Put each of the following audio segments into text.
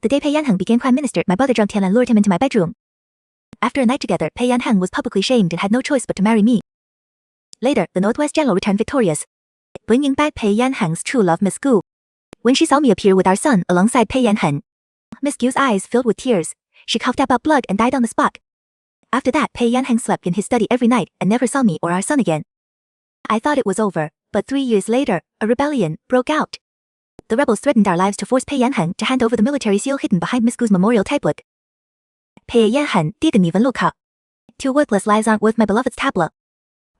The day Pei Yanheng became prime minister, my brother drugged him and lured him into my bedroom. After a night together, Pei Yanheng was publicly shamed and had no choice but to marry me. Later, the Northwest General returned victorious, bringing back Pei Yanheng's true love, Miss Gu. When she saw me appear with our son alongside Pei Yanheng, Miss Gu's eyes filled with tears. She coughed up blood and died on the spot. After that, Pei Yanheng slept in his study every night and never saw me or our son again. I thought it was over, but 3 years later, a rebellion broke out. The rebels threatened our lives to force Pei Yanheng to hand over the military seal hidden behind Miss Gu's memorial tablet. Pei Yanheng, 爹个你文路卡. 2 worthless lives aren't worth my beloved's tablet.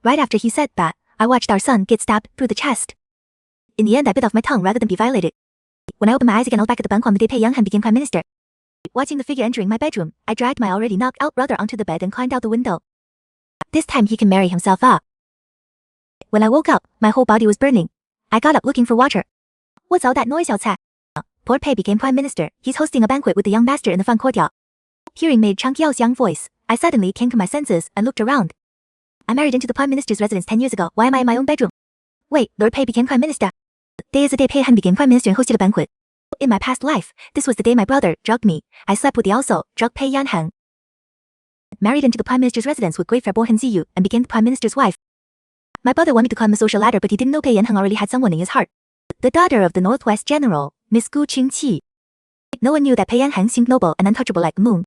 Right after he said that, I watched our son get stabbed through the chest. In the end, I bit off my tongue rather than be violated. When I opened my eyes again, I looked back at the bank on the day Pei Yanheng became prime minister. Watching the figure entering my bedroom, I dragged my already knocked out brother onto the bed and climbed out the window. This time he can marry himself up. When I woke up, my whole body was burning. I got up looking for water. What's all that noise outside? Poor Pei became prime minister. He's hosting a banquet with the young master in the front courtyard. Hearing maid Chang Qiao's young voice, I suddenly came to my senses and looked around. I married into the prime minister's residence 10 years ago. Why am I in my own bedroom? Wait, Lord Pei became prime minister. Day is the day Pei Yanheng became prime minister and hosted a banquet. In my past life, this was the day my brother drugged me. I slept with the also drugged Pei Yanheng. Married into the prime minister's residence with great fair Bohan Ziyu and became the prime minister's wife. My brother wanted to climb the social ladder, but he didn't know Pei Yanheng already had someone in his heart. The daughter of the Northwest General, Miss Gu Qingqi. No one knew that Pei Yanheng seemed noble and untouchable like the moon.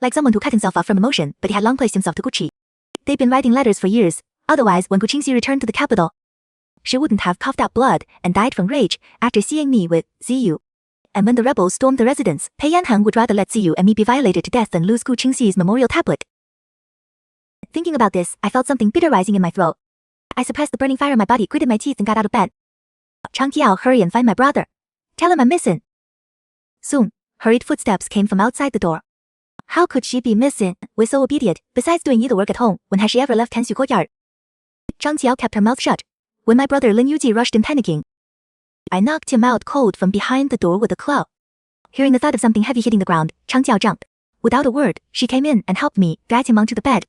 Like someone who cut himself off from emotion, but he had long placed himself to Guqi. They'd been writing letters for years. Otherwise, when Gu Qingxi returned to the capital, she wouldn't have coughed out blood and died from rage after seeing me with Ziyu. And when the rebels stormed the residence, Pei Yanheng would rather let Ziyu and me be violated to death than lose Gu Qingxi's memorial tablet. Thinking about this, I felt something bitter rising in my throat. I suppressed the burning fire in my body, gritted my teeth, and got out of bed. Chang Qiao, hurry and find my brother. Tell him I'm missing. Soon, hurried footsteps came from outside the door. How could she be missing? Was so obedient, besides doing either work at home, when has she ever left Tanxu courtyard? Zhang Qiao kept her mouth shut. When my brother Lin Yuji rushed in panicking, I knocked him out cold from behind the door with a club. Hearing the thud of something heavy hitting the ground, Chang Qiao jumped. Without a word, she came in and helped me, dragged him onto the bed.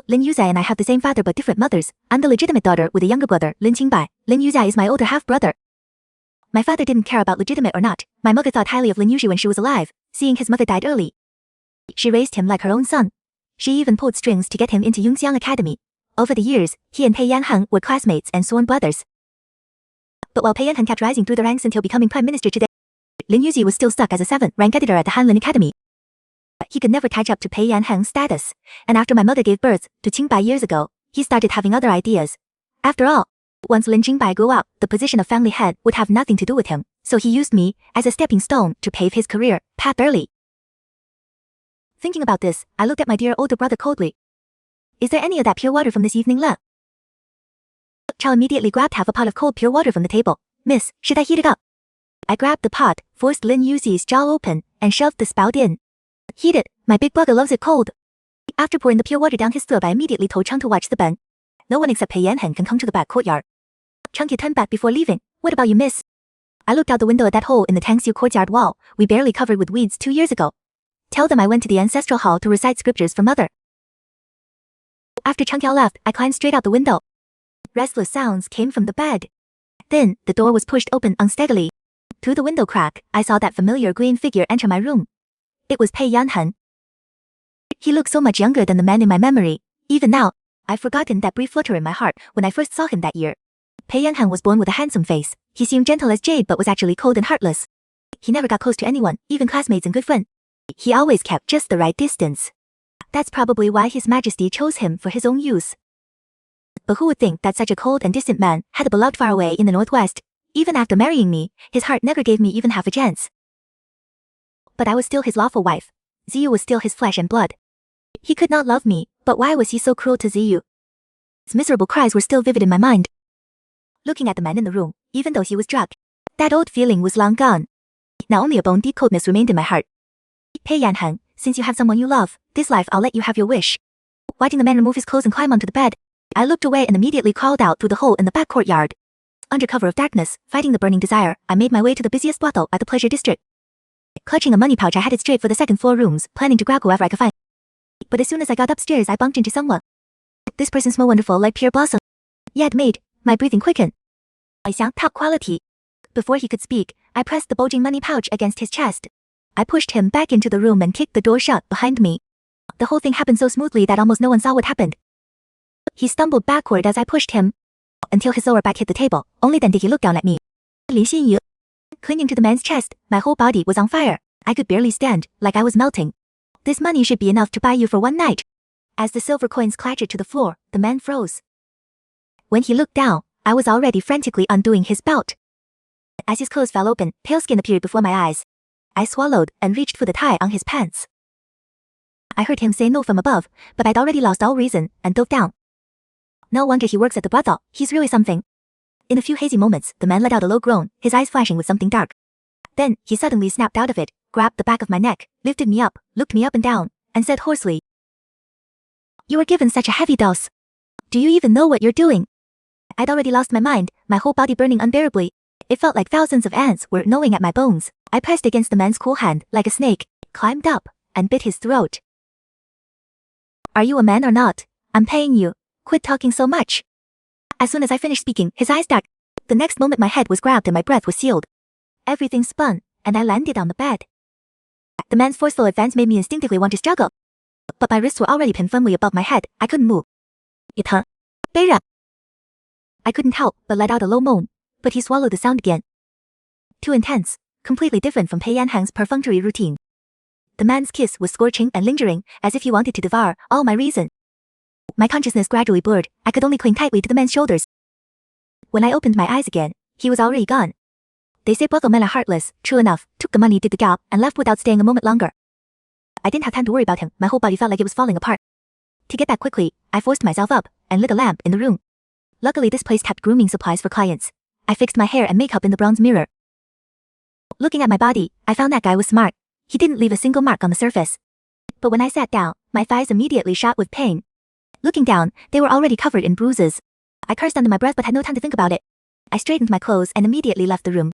Lin Yuzai and I have the same father but different mothers. I'm the legitimate daughter with a younger brother, Lin Qingbai. Lin Yuzai is my older half-brother. My father didn't care about legitimate or not. My mother thought highly of Lin Yuji when she was alive, seeing his mother died early. She raised him like her own son. She even pulled strings to get him into Yunxiang Academy. Over the years, he and Pei Yanheng were classmates and sworn brothers. But while Pei Yanheng kept rising through the ranks until becoming prime minister today, Lin Yuji was still stuck as a 7th-rank editor at the Hanlin Academy. He could never catch up to Pei Yanheng's status, and after my mother gave birth to Qingbai years ago, he started having other ideas. After all, once Lin Qingbai grew up, the position of family head would have nothing to do with him, so he used me as a stepping stone to pave his career path early. Thinking about this, I looked at my dear older brother coldly. Is there any of that pure water from this evening left? Chao immediately grabbed half a pot of cold pure water from the table. Miss, should I heat it up? I grabbed the pot, forced Lin Yuzi's jaw open, and shoved the spout in. Heat it, my big brother loves it cold. After pouring the pure water down his throat, I immediately told Chang to watch the Ben. No one except Pei Yanheng can come to the back courtyard. Changke turned back before leaving. What about you, miss? I looked out the window at that hole in the Tangxiu courtyard wall, we barely covered with weeds 2 years ago. Tell them I went to the ancestral hall to recite scriptures for mother. After Changqiao left, I climbed straight out the window. Restless sounds came from the bed. Then, the door was pushed open unsteadily. Through the window crack, I saw that familiar green figure enter my room. It was Pei Yanheng. He looked so much younger than the man in my memory. Even now, I've forgotten that brief flutter in my heart when I first saw him that year. Pei Yanheng was born with a handsome face. He seemed gentle as jade but was actually cold and heartless. He never got close to anyone, even classmates and good friends. He always kept just the right distance. That's probably why His Majesty chose him for his own use. But who would think that such a cold and distant man had a beloved far away in the Northwest? Even after marrying me, his heart never gave me even half a chance. But I was still his lawful wife. Ziyu was still his flesh and blood. He could not love me, but why was he so cruel to Ziyu? His miserable cries were still vivid in my mind. Looking at the man in the room, even though he was drugged, that old feeling was long gone. Now only a bone-deep coldness remained in my heart. Pei Yanheng, since you have someone you love, this life I'll let you have your wish. Watching the man remove his clothes and climb onto the bed, I looked away and immediately crawled out through the hole in the back courtyard. Under cover of darkness, fighting the burning desire, I made my way to the busiest brothel at the pleasure district. Clutching a money pouch, I headed straight for the second-floor rooms, planning to grab whoever I could find. But as soon as I got upstairs, I bumped into someone. This person smelled wonderful like pure blossom. Yet made my breathing quicken. I sound top quality. Before he could speak, I pressed the bulging money pouch against his chest. I pushed him back into the room and kicked the door shut behind me. The whole thing happened so smoothly that almost no one saw what happened. He stumbled backward as I pushed him, until his lower back hit the table. Only then did he look down at me. Lin Xinyu. Clinging to the man's chest, my whole body was on fire. I could barely stand, like I was melting. This money should be enough to buy you for one night. As the silver coins clattered to the floor, the man froze. When he looked down, I was already frantically undoing his belt. As his clothes fell open, pale skin appeared before my eyes. I swallowed and reached for the tie on his pants. I heard him say no from above, but I'd already lost all reason and dove down. No wonder he works at the brothel, he's really something. In a few hazy moments, the man let out a low groan, his eyes flashing with something dark. Then, he suddenly snapped out of it, grabbed the back of my neck, lifted me up, looked me up and down, and said hoarsely, "You were given such a heavy dose. Do you even know what you're doing?" I'd already lost my mind, my whole body burning unbearably. It felt like thousands of ants were gnawing at my bones. I pressed against the man's cool hand like a snake, climbed up, and bit his throat. "Are you a man or not? I'm paying you. Quit talking so much." As soon as I finished speaking, his eyes darkened. The next moment my head was grabbed and my breath was sealed. Everything spun, and I landed on the bed. The man's forceful advance made me instinctively want to struggle. But my wrists were already pinned firmly above my head, I couldn't move. It hurt. I couldn't help but let out a low moan, but he swallowed the sound again. Too intense, completely different from Pei Yanheng's perfunctory routine. The man's kiss was scorching and lingering, as if he wanted to devour all my reason. My consciousness gradually blurred, I could only cling tightly to the man's shoulders. When I opened my eyes again, he was already gone. They say brothel men are heartless, true enough, took the money, did the job, and left without staying a moment longer. I didn't have time to worry about him, my whole body felt like it was falling apart. To get back quickly, I forced myself up, and lit a lamp in the room. Luckily this place kept grooming supplies for clients. I fixed my hair and makeup in the bronze mirror. Looking at my body, I found that guy was smart. He didn't leave a single mark on the surface. But when I sat down, my thighs immediately shot with pain. Looking down, they were already covered in bruises. I cursed under my breath but had no time to think about it. I straightened my clothes and immediately left the room.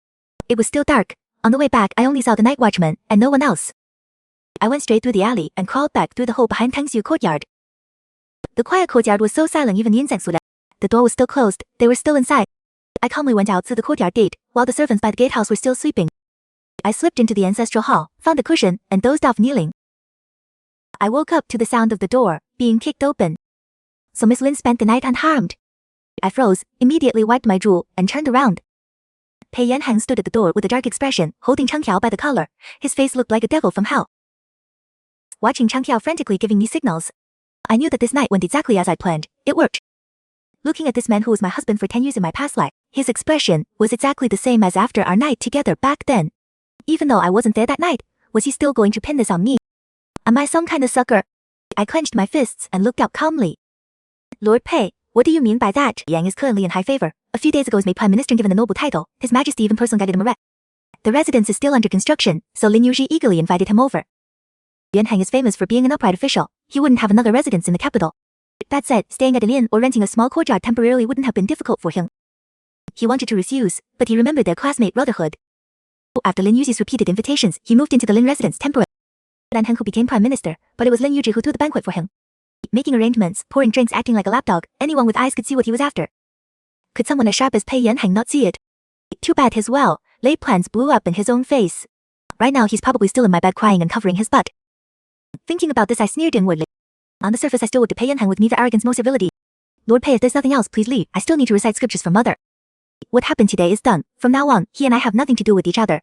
It was still dark. On the way back, I only saw the night watchman and no one else. I went straight through the alley and crawled back through the hole behind Tangxiu courtyard. The quiet courtyard was so silent even the insects would. The door was still closed, they were still inside. I calmly went out through the courtyard gate, while the servants by the gatehouse were still sleeping. I slipped into the ancestral hall, found a cushion, and dozed off kneeling. I woke up to the sound of the door being kicked open. So Miss Lin spent the night unharmed. I froze, immediately wiped my drool, and turned around. Pei Yanheng stood at the door with a dark expression, holding Chang Qiao by the collar. His face looked like a devil from hell. Watching Chang Qiao frantically giving me signals, I knew that this night went exactly as I'd planned. It worked. Looking at this man who was my husband for 10 years in my past life, his expression was exactly the same as after our night together back then. Even though I wasn't there that night, was he still going to pin this on me? Am I some kind of sucker? I clenched my fists and looked out calmly. "Lord Pei, what do you mean by that?" Yang is currently in high favor. A few days ago was made Prime Minister and given the noble title. His Majesty even personally guided him a The residence is still under construction, so Lin Yuji eagerly invited him over. Yanheng is famous for being an upright official. He wouldn't have another residence in the capital. That said, staying at an inn or renting a small courtyard temporarily wouldn't have been difficult for him. He wanted to refuse, but he remembered their classmate brotherhood. After Lin Yuji's repeated invitations, he moved into the Lin residence temporarily. Yanheng who became Prime Minister, but it was Lin Yuji who threw the banquet for him. Making arrangements, pouring drinks, acting like a lapdog, anyone with eyes could see what he was after. Could someone as sharp as Pei Yanheng not see it? Too bad his well-laid plans blew up in his own face. Right now he's probably still in my bed crying and covering his butt. Thinking about this I sneered inwardly. On the surface I still looked at Pei Yanheng with neither arrogance nor civility. "Lord Pei, if there's nothing else, please leave. I still need to recite scriptures for Mother. What happened today is done. From now on, he and I have nothing to do with each other."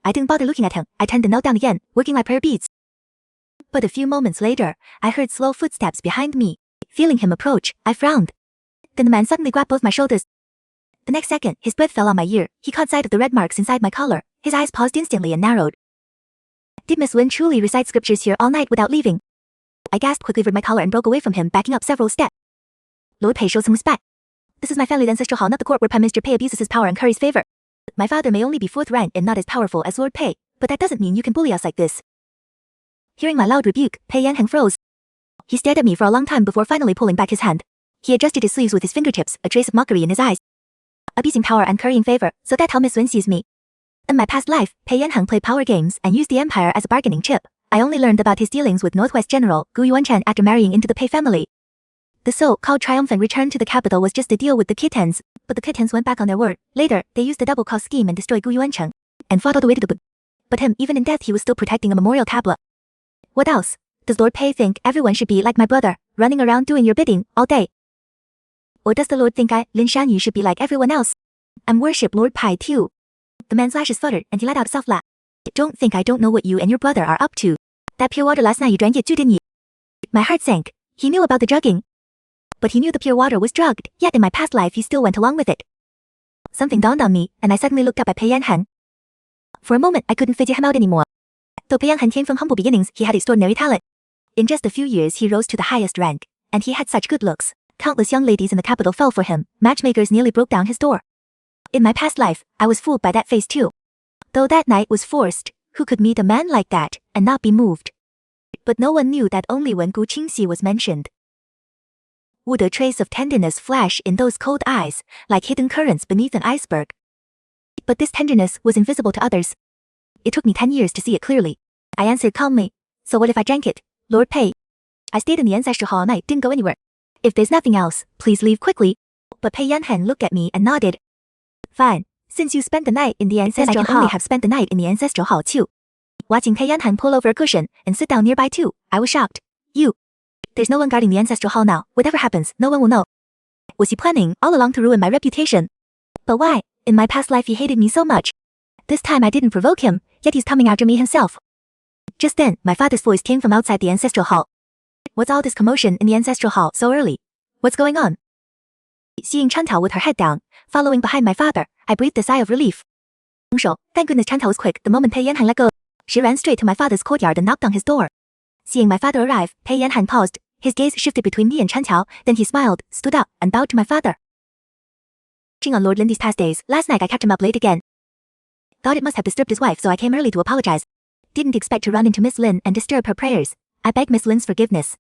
I didn't bother looking at him. I turned and knelt down again, working my prayer beads. But a few moments later, I heard slow footsteps behind me. Feeling him approach, I frowned. Then the man suddenly grabbed both my shoulders. The next second, his breath fell on my ear. He caught sight of the red marks inside my collar. His eyes paused instantly and narrowed. Did Miss Lin truly recite scriptures here all night without leaving? I gasped, quickly veered my collar and broke away from him, backing up several steps. Lord Pei shows some respect. This is my family's ancestral hall, not the court where Prime Minister Pei abuses his power and curries favor. My father may only be 4th rank and not as powerful as Lord Pei, but that doesn't mean you can bully us like this. Hearing my loud rebuke, Pei Yanheng froze. He stared at me for a long time before finally pulling back his hand. He adjusted his sleeves with his fingertips, a trace of mockery in his eyes. Abusing power and currying favor, so that's how Miss Lin sees me. In my past life, Pei Yanheng played power games and used the empire as a bargaining chip. I only learned about his dealings with Northwest General Gu Yuanchen after marrying into the Pei family. The so-called triumphant return to the capital was just a deal with the kittens, but the kittens went back on their word. Later, they used the double-cross scheme and destroyed Gu Yuancheng, and fought all the way to the but him, even in death he was still protecting a memorial tablet. What else? Does Lord Pei think everyone should be like my brother, running around doing your bidding all day? Or does the Lord think I, Lin Shanyu, should be like everyone else? And worship Lord Pai too? The man's lashes fluttered and he let out a soft laugh. Don't think I don't know what you and your brother are up to. That pure water last night you drank it too, didn't you? My heart sank. He knew about the drugging. But he knew the pure water was drugged, yet in my past life he still went along with it. Something dawned on me, and I suddenly looked up at Pei Yanheng. For a moment I couldn't figure him out anymore. Though Pei Yanheng came from humble beginnings, he had extraordinary talent. In just a few years he rose to the highest rank, and he had such good looks. Countless young ladies in the capital fell for him, matchmakers nearly broke down his door. In my past life, I was fooled by that face too. Though that night was forced, who could meet a man like that, and not be moved? But no one knew that only when Gu Qingxi was mentioned would a trace of tenderness flash in those cold eyes, like hidden currents beneath an iceberg. But this tenderness was invisible to others. It took me 10 years to see it clearly. I answered calmly, so what if I drank it, Lord Pei? I stayed in the ancestral hall all night, didn't go anywhere. If there's nothing else, please leave quickly. But Pei Yanheng looked at me and nodded. Fine, since you spent the night in the ancestral hall, I can only have spent the night in the ancestral hall too. Watching Pei Yanheng pull over a cushion and sit down nearby too, I was shocked. There's no one guarding the ancestral hall now. Whatever happens, no one will know. Was he planning all along to ruin my reputation? But why? In my past life he hated me so much. This time I didn't provoke him, yet he's coming after me himself. Just then, my father's voice came from outside the ancestral hall. What's all this commotion in the ancestral hall so early? What's going on? Seeing Chantao with her head down, following behind my father, I breathed a sigh of relief. Thank goodness Chantao was quick. The moment Pei Yanheng let go, she ran straight to my father's courtyard and knocked on his door. Seeing my father arrive, Pei Yanheng paused. His gaze shifted between me and Chantao, then he smiled, stood up, and bowed to my father. On Lord Lin these past days, last night I kept him up late again. Thought it must have disturbed his wife, so I came early to apologize. Didn't expect to run into Miss Lin and disturb her prayers. I beg Miss Lin's forgiveness.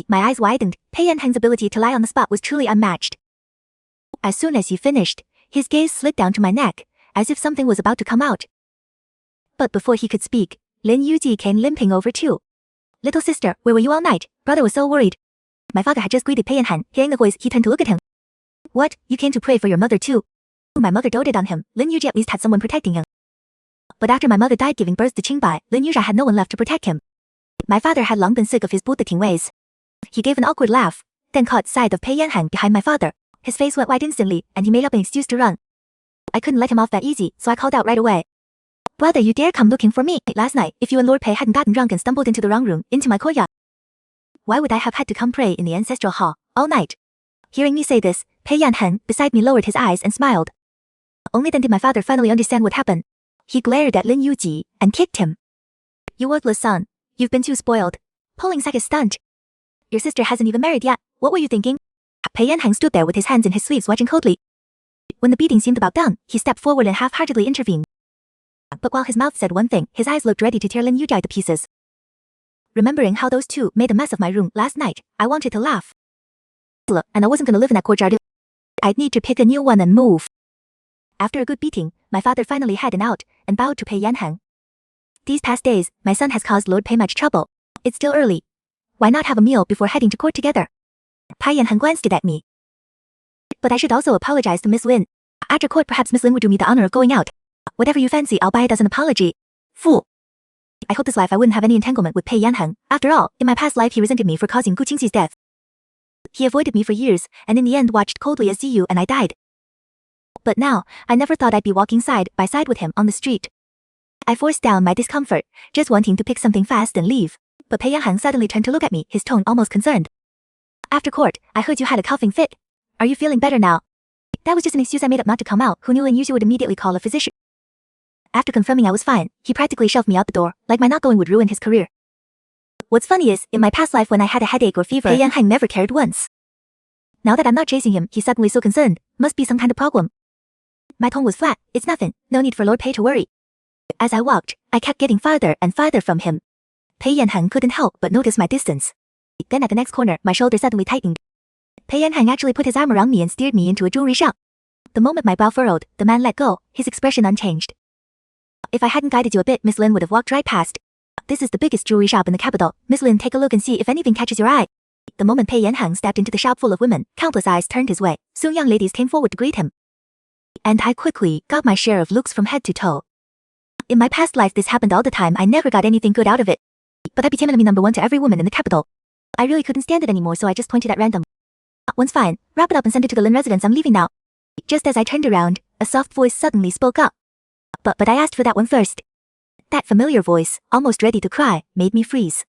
My eyes widened. Pei Yanheng's ability to lie on the spot was truly unmatched. As soon as he finished, his gaze slid down to my neck, as if something was about to come out. But before he could speak, Lin Yuji came limping over too. Little sister, where were you all night? Brother was so worried. My father had just greeted Pei Yanheng. Hearing the voice, he turned to look at him. What? You came to pray for your mother too? My mother doted on him. Lin Yuji at least had someone protecting him. But after my mother died giving birth to Qingbai, Lin Yuji had no one left to protect him. My father had long been sick of his Buddha-king ways. He gave an awkward laugh, then caught sight of Pei Yanheng behind my father. His face went white instantly, and he made up an excuse to run. I couldn't let him off that easy, so I called out right away. Brother, you dare come looking for me? Last night, if you and Lord Pei hadn't gotten drunk and stumbled into the wrong room, into my courtyard, why would I have had to come pray in the ancestral hall, all night? Hearing me say this, Pei Yanheng, beside me, lowered his eyes and smiled. Only then did my father finally understand what happened. He glared at Lin Yuji and kicked him. You worthless son. You've been too spoiled. Pulling such a stunt. Your sister hasn't even married yet. What were you thinking? Pei Yanheng stood there with his hands in his sleeves watching coldly. When the beating seemed about done, he stepped forward and half-heartedly intervened. But while his mouth said one thing, his eyes looked ready to tear Lin Yuji to pieces. Remembering how those two made a mess of my room last night, I wanted to laugh. And I wasn't gonna live in that courtyard. I'd need to pick a new one and move. After a good beating, my father finally had an out, and bowed to Pei Yanheng. These past days, my son has caused Lord Pei much trouble. It's still early. Why not have a meal before heading to court together? Pei Yanheng glanced at me. But I should also apologize to Miss Lin. After court perhaps Miss Lin would do me the honor of going out. Whatever you fancy, I'll buy it as an apology. Fool. I hope this life I wouldn't have any entanglement with Pei Yanheng. After all, in my past life he resented me for causing Gu Qingxi's death. He avoided me for years, and in the end watched coldly as Ziyu and I died. But now, I never thought I'd be walking side by side with him on the street. I forced down my discomfort, just wanting to pick something fast and leave. But Pei Yanheng suddenly turned to look at me, his tone almost concerned. After court, I heard you had a coughing fit. Are you feeling better now? That was just an excuse I made up not to come out. Who knew Lin Yuji would immediately call a physician? After confirming I was fine, he practically shoved me out the door, like my not going would ruin his career. What's funny is, in my past life when I had a headache or fever, Pei Yanheng never cared once. Now that I'm not chasing him, he's suddenly so concerned. Must be some kind of problem. My tone was flat. It's nothing. No need for Lord Pei to worry. As I walked, I kept getting farther and farther from him. Pei Yanheng couldn't help but notice my distance. Then at the next corner, my shoulder suddenly tightened. Pei Yanheng actually put his arm around me and steered me into a jewelry shop. The moment my brow furrowed, the man let go, his expression unchanged. If I hadn't guided you a bit, Miss Lin would have walked right past. This is the biggest jewelry shop in the capital. Miss Lin, take a look and see if anything catches your eye. The moment Pei Yanheng stepped into the shop full of women, countless eyes turned his way. Soon young ladies came forward to greet him. And I quickly got my share of looks from head to toe. In my past life this happened all the time, I never got anything good out of it. But I became enemy number one to every woman in the capital. I really couldn't stand it anymore, so I just pointed at random. One's fine, wrap it up and send it to the Lin residence, I'm leaving now. Just as I turned around, a soft voice suddenly spoke up. But I asked for that one first. That familiar voice, almost ready to cry, made me freeze.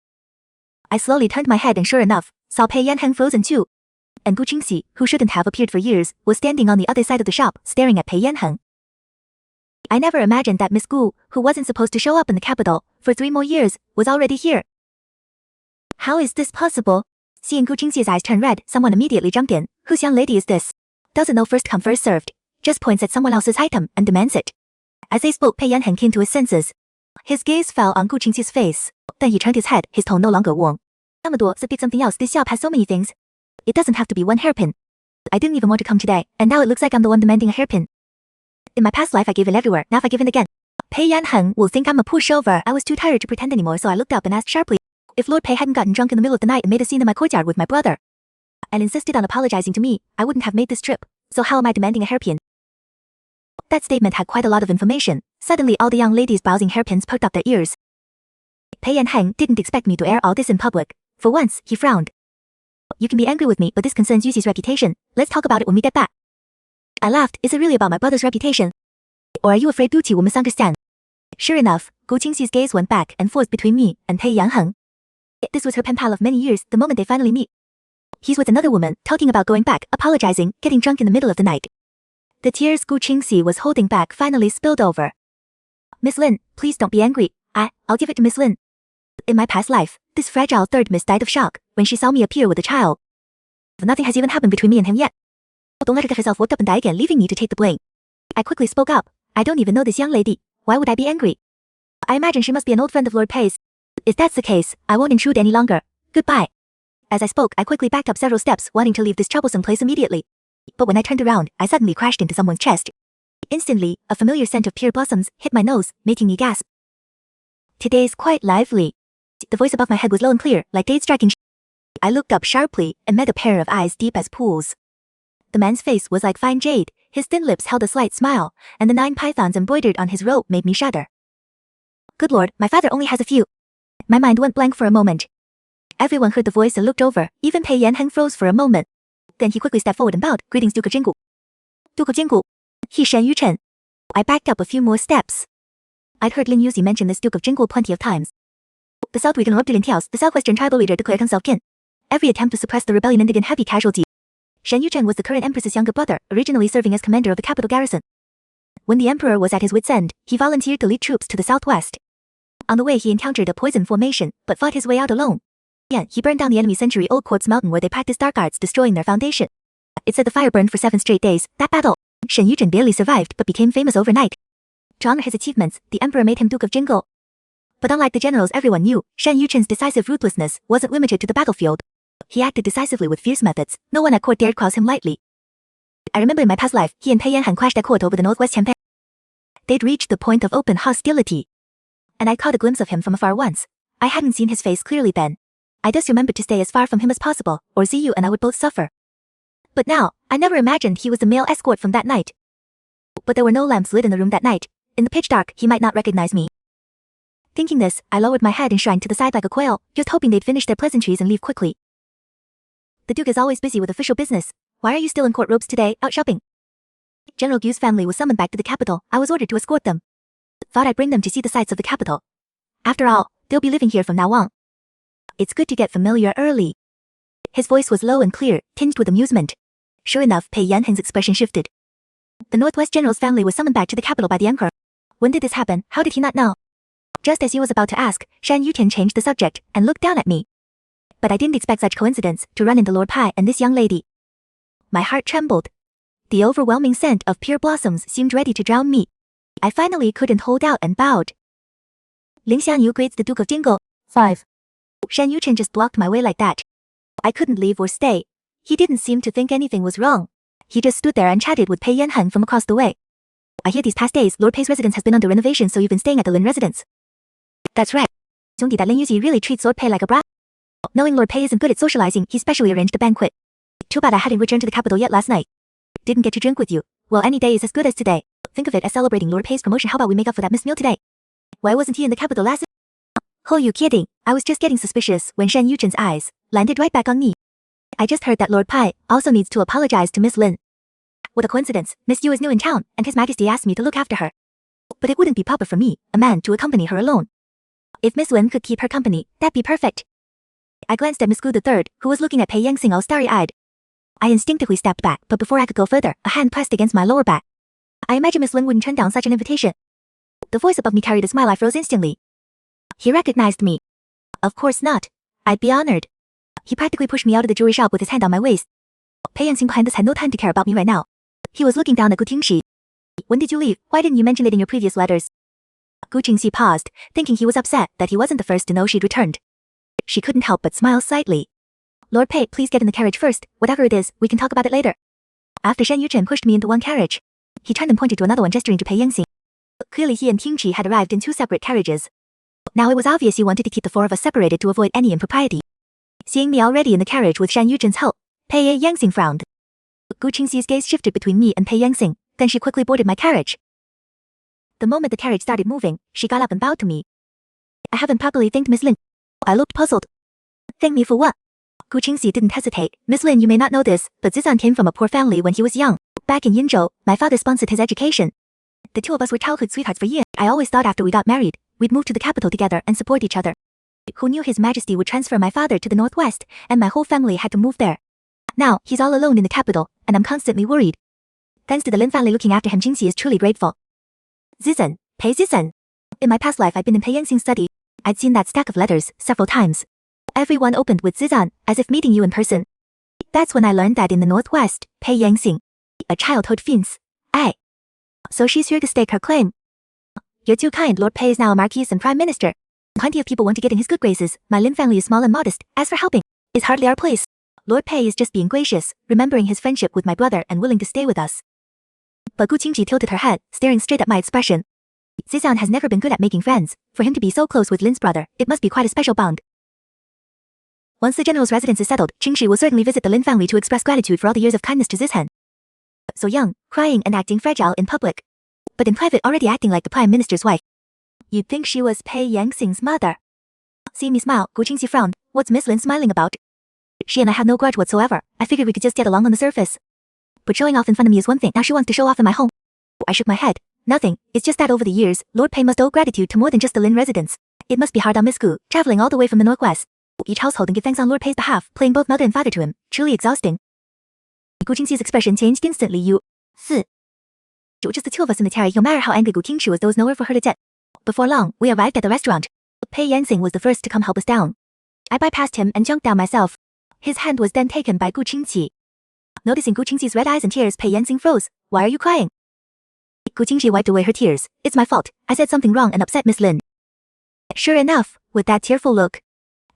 I slowly turned my head and sure enough, saw Pei Yanheng frozen too. And Gu Qingxi, who shouldn't have appeared for years, was standing on the other side of the shop, staring at Pei Yanheng. I never imagined that Miss Gu, who wasn't supposed to show up in the capital for 3 more years, was already here. How is this possible? Seeing Gu Qingxi's eyes turn red, someone immediately jumped in. Whose young lady is this? Doesn't know first come first served. Just points at someone else's item and demands it. As they spoke, Pei Yanheng came to his senses. His gaze fell on Gu Qingxi's face. Then he turned his head, his tone no longer warm. So pick something else, this shop has so many things. It doesn't have to be one hairpin. I didn't even want to come today, and now it looks like I'm the one demanding a hairpin. In my past life I gave in everywhere, now if I give in again, Pei Yanheng will think I'm a pushover. I was too tired to pretend anymore, so I looked up and asked sharply if Lord Pei hadn't gotten drunk in the middle of the night and made a scene in my courtyard with my brother, and insisted on apologizing to me. I wouldn't have made this trip, so how am I demanding a hairpin? That statement had quite a lot of information. Suddenly all the young ladies browsing hairpins perked up their ears. Pei Yanheng didn't expect me to air all this in public. For once, he frowned. You can be angry with me, but this concerns Yuxi's reputation. Let's talk about it when we get back. I laughed. Is it really about my brother's reputation? Or are you afraid Gucci will misunderstand? Sure enough, Gu Qingxi's gaze went back and forth between me and Pei Yanheng. This was her pen pal of many years, the moment they finally meet. He's with another woman, talking about going back, apologizing, getting drunk in the middle of the night. The tears Gu Qingxi was holding back finally spilled over. Miss Lin, please don't be angry. I'll give it to Miss Lin. In my past life, this fragile third miss died of shock when she saw me appear with a child. Nothing has even happened between me and him yet. Don't let her get herself worked up and die again, leaving me to take the blame. I quickly spoke up. I don't even know this young lady. Why would I be angry? I imagine she must be an old friend of Lord Pei's. If that's the case, I won't intrude any longer. Goodbye. As I spoke, I quickly backed up several steps, wanting to leave this troublesome place immediately. But when I turned around, I suddenly crashed into someone's chest. Instantly, a familiar scent of pear blossoms hit my nose, making me gasp. Today's quite lively. The voice above my head was low and clear, like days striking. I looked up sharply and met a pair of eyes deep as pools. The man's face was like fine jade, his thin lips held a slight smile, and the 9 pythons embroidered on his robe made me shudder. Good lord, my father only has a few. My mind went blank for a moment. Everyone heard the voice and looked over, even Pei Yanheng froze for a moment. Then he quickly stepped forward and bowed. Greetings, Duke of Jinggu. Duke of Jinggu. He's Shen Yuchen. I backed up a few more steps. I'd heard Lin Yuzi mention this Duke of Jinggu plenty of times. The South Regional of Lin-Tiaos, the southwestern tribal leader, declared himself kin. Every attempt to suppress the rebellion ended in heavy casualties. Shen Yuchen was the current empress's younger brother, originally serving as commander of the capital garrison. When the emperor was at his wit's end, he volunteered to lead troops to the southwest. On the way he encountered a poison formation, but fought his way out alone. He burned down the enemy century-old quartz mountain where they practiced dark arts, destroying their foundation. It said the fire burned for 7 straight days. That battle, Shen Yuchen barely survived but became famous overnight. To honor his achievements, the emperor made him Duke of Jinggu. But unlike the generals everyone knew, Shen Yuchen's decisive ruthlessness wasn't limited to the battlefield. He acted decisively with fierce methods. No one at court dared cross him lightly. I remember in my past life, he and Pei Yanheng clashed at court over the northwest Qianpei. They'd reached the point of open hostility. And I caught a glimpse of him from afar once. I hadn't seen his face clearly then. I just remembered to stay as far from him as possible, or Ziyu and I would both suffer. But now, I never imagined he was the male escort from that night. But there were no lamps lit in the room that night. In the pitch dark, he might not recognize me. Thinking this, I lowered my head and shrank to the side like a quail, just hoping they'd finish their pleasantries and leave quickly. The Duke is always busy with official business. Why are you still in court robes today, out shopping? General Gu's family was summoned back to the capital. I was ordered to escort them. Thought I'd bring them to see the sights of the capital. After all, they'll be living here from now on. It's good to get familiar early. His voice was low and clear, tinged with amusement. Sure enough, Pei Yanheng's expression shifted. The Northwest General's family was summoned back to the capital by the emperor. When did this happen? How did he not know? Just as he was about to ask, Shen Yuchen changed the subject and looked down at me. But I didn't expect such coincidence to run into Lord Pai and this young lady. My heart trembled. The overwhelming scent of pure blossoms seemed ready to drown me. I finally couldn't hold out and bowed. Ling Xiangyu greets the Duke of Jinggu. 5. Shen Yuchen just blocked my way like that. I couldn't leave or stay. He didn't seem to think anything was wrong. He just stood there and chatted with Pei Yanheng from across the way. I hear these past days, Lord Pei's residence has been under renovation, so you've been staying at the Lin residence. That's right. Zhongdi, that Lin Yuzi really treats Lord Pei like a brat. Knowing Lord Pei isn't good at socializing, he specially arranged a banquet. Too bad I hadn't returned to the capital yet last night. Didn't get to drink with you. Well, any day is as good as today. Think of it as celebrating Lord Pei's promotion. How about we make up for that missed meal today? Why wasn't he in the capital last? Oh, you kidding? I was just getting suspicious when Shan Yuchen's eyes landed right back on me. I just heard that Lord Pei also needs to apologize to Miss Lin. What a coincidence. Miss Yu is new in town, and His Majesty asked me to look after her. But it wouldn't be proper for me, a man, to accompany her alone. If Miss Lin could keep her company, that'd be perfect. I glanced at Miss Gu III, who was looking at Pei Yanheng all starry-eyed. I instinctively stepped back, but before I could go further, a hand pressed against my lower back. I imagine Miss Lin wouldn't turn down such an invitation. The voice above me carried a smile. I froze instantly. He recognized me. Of course not. I'd be honored. He practically pushed me out of the jewelry shop with his hand on my waist. Pei Yanheng had no time to care about me right now. He was looking down at Gu Qingxi. When did you leave? Why didn't you mention it in your previous letters? Gu Qingxi paused, thinking he was upset that he wasn't the first to know she'd returned. She couldn't help but smile slightly. Lord Pei, please get in the carriage first. Whatever it is, we can talk about it later. After Shan Yuchen pushed me into one carriage, he turned and pointed to another one, gesturing to Pei Yanheng. Clearly he and Qingxi had arrived in two separate carriages. Now it was obvious you wanted to keep the four of us separated to avoid any impropriety. Seeing me already in the carriage with Shan Yuchen's help, Pei Yanheng frowned. Gu Qingxi's gaze shifted between me and Pei Yanheng, then she quickly boarded my carriage. The moment the carriage started moving, she got up and bowed to me. I haven't properly thanked Miss Lin. I looked puzzled. Thank me for what? Gu Qingxi didn't hesitate. Miss Lin, you may not know this, but Zizan came from a poor family when he was young. Back in Yinzhou, my father sponsored his education. The two of us were childhood sweethearts for years. I always thought after we got married, we'd move to the capital together and support each other. Who knew His Majesty would transfer my father to the northwest, and my whole family had to move there. Now, he's all alone in the capital, and I'm constantly worried. Thanks to the Lin family looking after him, Qingxi is truly grateful. Zizan, Pei Zizan. In my past life I'd been in Pei Yanheng's study. I'd seen that stack of letters several times. Everyone opened with Zizan, as if meeting you in person. That's when I learned that in the northwest, Pei Yanheng, a childhood fiance. So she's here to stake her claim. You're too kind. Lord Pei is now a marquis and prime minister. Plenty of people want to get in his good graces. My Lin family is small and modest. As for helping, is hardly our place. Lord Pei is just being gracious, remembering his friendship with my brother and willing to stay with us. But Gu Qingxi tilted her head, staring straight at my expression. Zizan has never been good at making friends. For him to be so close with Lin's brother, it must be quite a special bond. Once the general's residence is settled, Qingxi will certainly visit the Lin family to express gratitude for all the years of kindness to Zizhan. So young, crying and acting fragile in public, but in private already acting like the prime minister's wife. You'd think she was Pei Yanheng's mother. Seeing me smile, Gu Qingxi frowned. What's Miss Lin smiling about? She and I had no grudge whatsoever. I figured we could just get along on the surface. But showing off in front of me is one thing. Now she wants to show off in my home. I shook my head. Nothing. It's just that over the years, Lord Pei must owe gratitude to more than just the Lin residents. It must be hard on Miss Gu, traveling all the way from the northwest. Each household and give thanks on Lord Pei's behalf, playing both mother and father to him. Truly exhausting. Gu Qingxi's expression changed instantly. You. Just the two of us in the carriage. No matter how angry Gu Qingxi was, there was nowhere for her to jet. Before long, we arrived at the restaurant. Pei Yanheng was the first to come help us down. I bypassed him and jumped down myself. His hand was then taken by Gu Qingxi. Noticing Gu Qingxi's red eyes and tears, Pei Yanheng froze. Why are you crying? Gu Qingxi wiped away her tears. It's my fault. I said something wrong and upset Miss Lin. Sure enough, with that tearful look,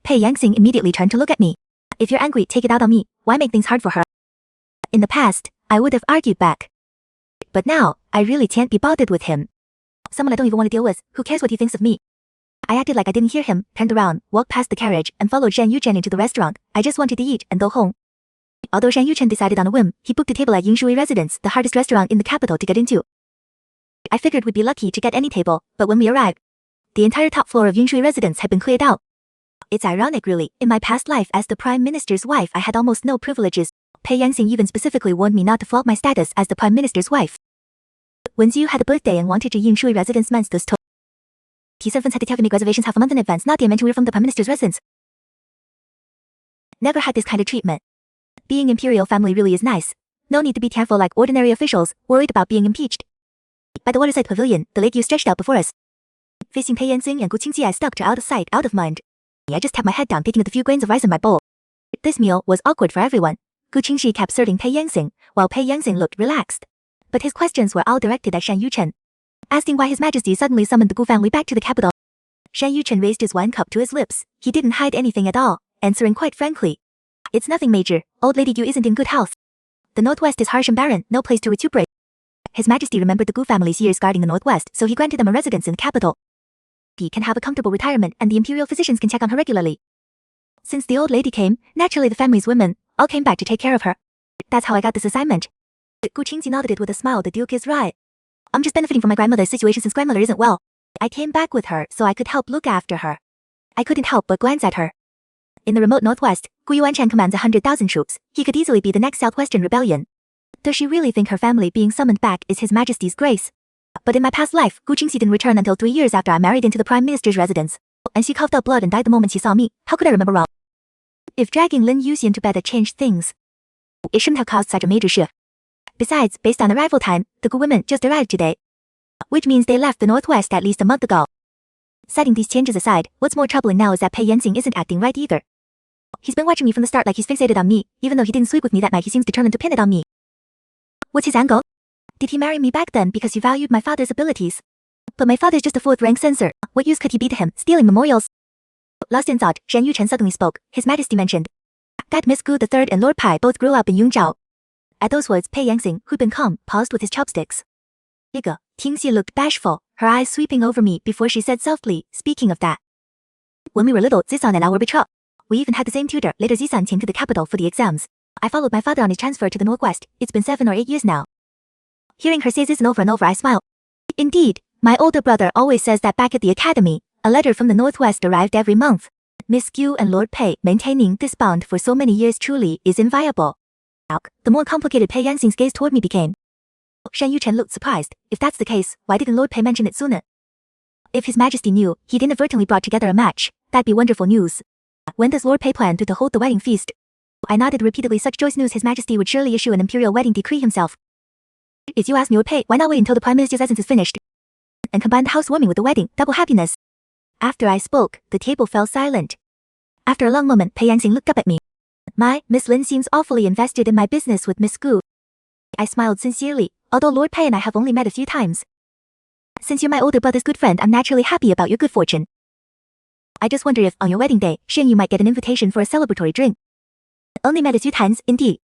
Pei Yanheng immediately turned to look at me. If you're angry, take it out on me. Why make things hard for her? In the past, I would have argued back. But now, I really can't be bothered with him. Someone I don't even want to deal with. Who cares what he thinks of me? I acted like I didn't hear him, turned around, walked past the carriage, and followed Shan Yuchen into the restaurant. I just wanted to eat and go home. Although Shan Yuchen decided on a whim, he booked a table at Yingshui Residence, the hardest restaurant in the capital to get into. I figured we'd be lucky to get any table, but when we arrived, the entire top floor of Yingshui Residence had been cleared out. It's ironic really. In my past life as the Prime Minister's wife I had almost no privileges. Pei Yanheng even specifically warned me not to flaunt my status as the Prime Minister's wife. When Ziyu had a birthday and wanted to Yingshui Residence months those he servants had to make reservations half a month in advance, not to mention we were from the Prime Minister's residence. Never had this kind of treatment. Being imperial family really is nice. No need to be careful like ordinary officials, worried about being impeached. By the waterside pavilion, the lake view stretched out before us. Facing Pei Yanheng and Gu Qingxi, I stuck to out of sight, out of mind. I just tapped my head down, thinking of the few grains of rice in my bowl. This meal was awkward for everyone. Gu Qingxi kept serving Pei Yanheng, while Pei Yanheng looked relaxed. But his questions were all directed at Shan Yuchen, asking why His Majesty suddenly summoned the Gu family back to the capital. Shan Yuchen raised his wine cup to his lips. He didn't hide anything at all, answering quite frankly. It's nothing major. Old Lady Gu isn't in good health. The northwest is harsh and barren, no place to recuperate. His Majesty remembered the Gu family's years guarding the northwest, so he granted them a residence in the capital. He can have a comfortable retirement and the imperial physicians can check on her regularly. Since the old lady came, naturally the family's women all came back to take care of her. That's how I got this assignment. Gu Qingxi nodded it with a smile. The Duke is right. I'm just benefiting from my grandmother's situation since grandmother isn't well. I came back with her so I could help look after her. I couldn't help but glance at her. In the remote northwest, Gu Yuanshan commands 100,000 troops. He could easily be the next Southwestern rebellion. Does she really think her family being summoned back is His Majesty's grace? But in my past life, Gu Qingxi didn't return until 3 years after I married into the Prime Minister's residence. And she coughed up blood and died the moment she saw me. How could I remember wrong? If dragging Lin Yuxian to bed had changed things, it shouldn't have caused such a major shift. Besides, based on arrival time, the Gu women just arrived today. Which means they left the northwest at least a month ago. Setting these changes aside, what's more troubling now is that Pei Yanheng isn't acting right either. He's been watching me from the start like he's fixated on me. Even though he didn't sleep with me that night, he seems determined to pin it on me. What's his angle? Did he marry me back then because he valued my father's abilities? But my father's just a fourth-rank censor. What use could he be to him, stealing memorials? Lost in thought, Shen Yuchen suddenly spoke. His Majesty mentioned that Miss Gu the Third and Lord Pai both grew up in Yongzhou. At those words, Pei Yanheng, who'd been calm, paused with his chopsticks. Yiga, Tingxi looked bashful, her eyes sweeping over me before she said softly, speaking of that. When we were little, Zisan and I were betrothed. We even had the same tutor. Later Zisan came to the capital for the exams. I followed my father on his transfer to the northwest. It's been 7 or 8 years now. Hearing her say Zisan over and over, I smiled. Indeed, my older brother always says that back at the academy, a letter from the northwest arrived every month. Miss Gu and Lord Pei maintaining this bond for so many years truly is inviolable. The more complicated Pei Yanheng's gaze toward me became. Shen Yuchen looked surprised. If that's the case, why didn't Lord Pei mention it sooner? If His Majesty knew he'd inadvertently brought together a match, that'd be wonderful news. When does Lord Pei plan to hold the wedding feast? I nodded repeatedly. Such joyous news, His Majesty would surely issue an imperial wedding decree himself. If you ask me, Lord Pei, why not wait until the Prime Minister's essence is finished? And combine the housewarming with the wedding, double happiness. After I spoke, the table fell silent. After a long moment, Pei Yanheng looked up at me. Miss Lin seems awfully invested in my business with Miss Gu. I smiled sincerely, although Lord Pei and I have only met a few times. Since you're my older brother's good friend, I'm naturally happy about your good fortune. I just wonder if, on your wedding day, Shen you might get an invitation for a celebratory drink. Only met a few times, indeed.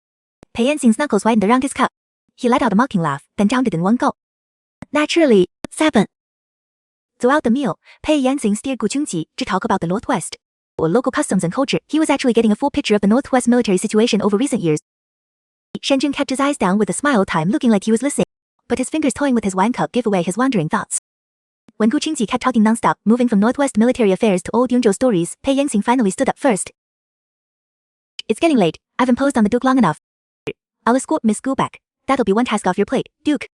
Pei Yanheng's knuckles widened around his cup. He let out a mocking laugh, then downed it in one gulp. Naturally, 7. Throughout the meal, Pei Yanheng steered Gu Qingxi to talk about the Northwest, or local customs and culture. He was actually getting a full picture of the Northwest military situation over recent years. Shenjun kept his eyes down with a smile time, looking like he was listening, but his fingers toying with his wine cup gave away his wandering thoughts. When Gu Qingxi kept talking nonstop, moving from Northwest military affairs to old Yongzhou stories, Pei Yanheng finally stood up first. It's getting late. I've imposed on the Duke long enough. I'll escort Miss Gu back. That'll be one task off your plate, Duke.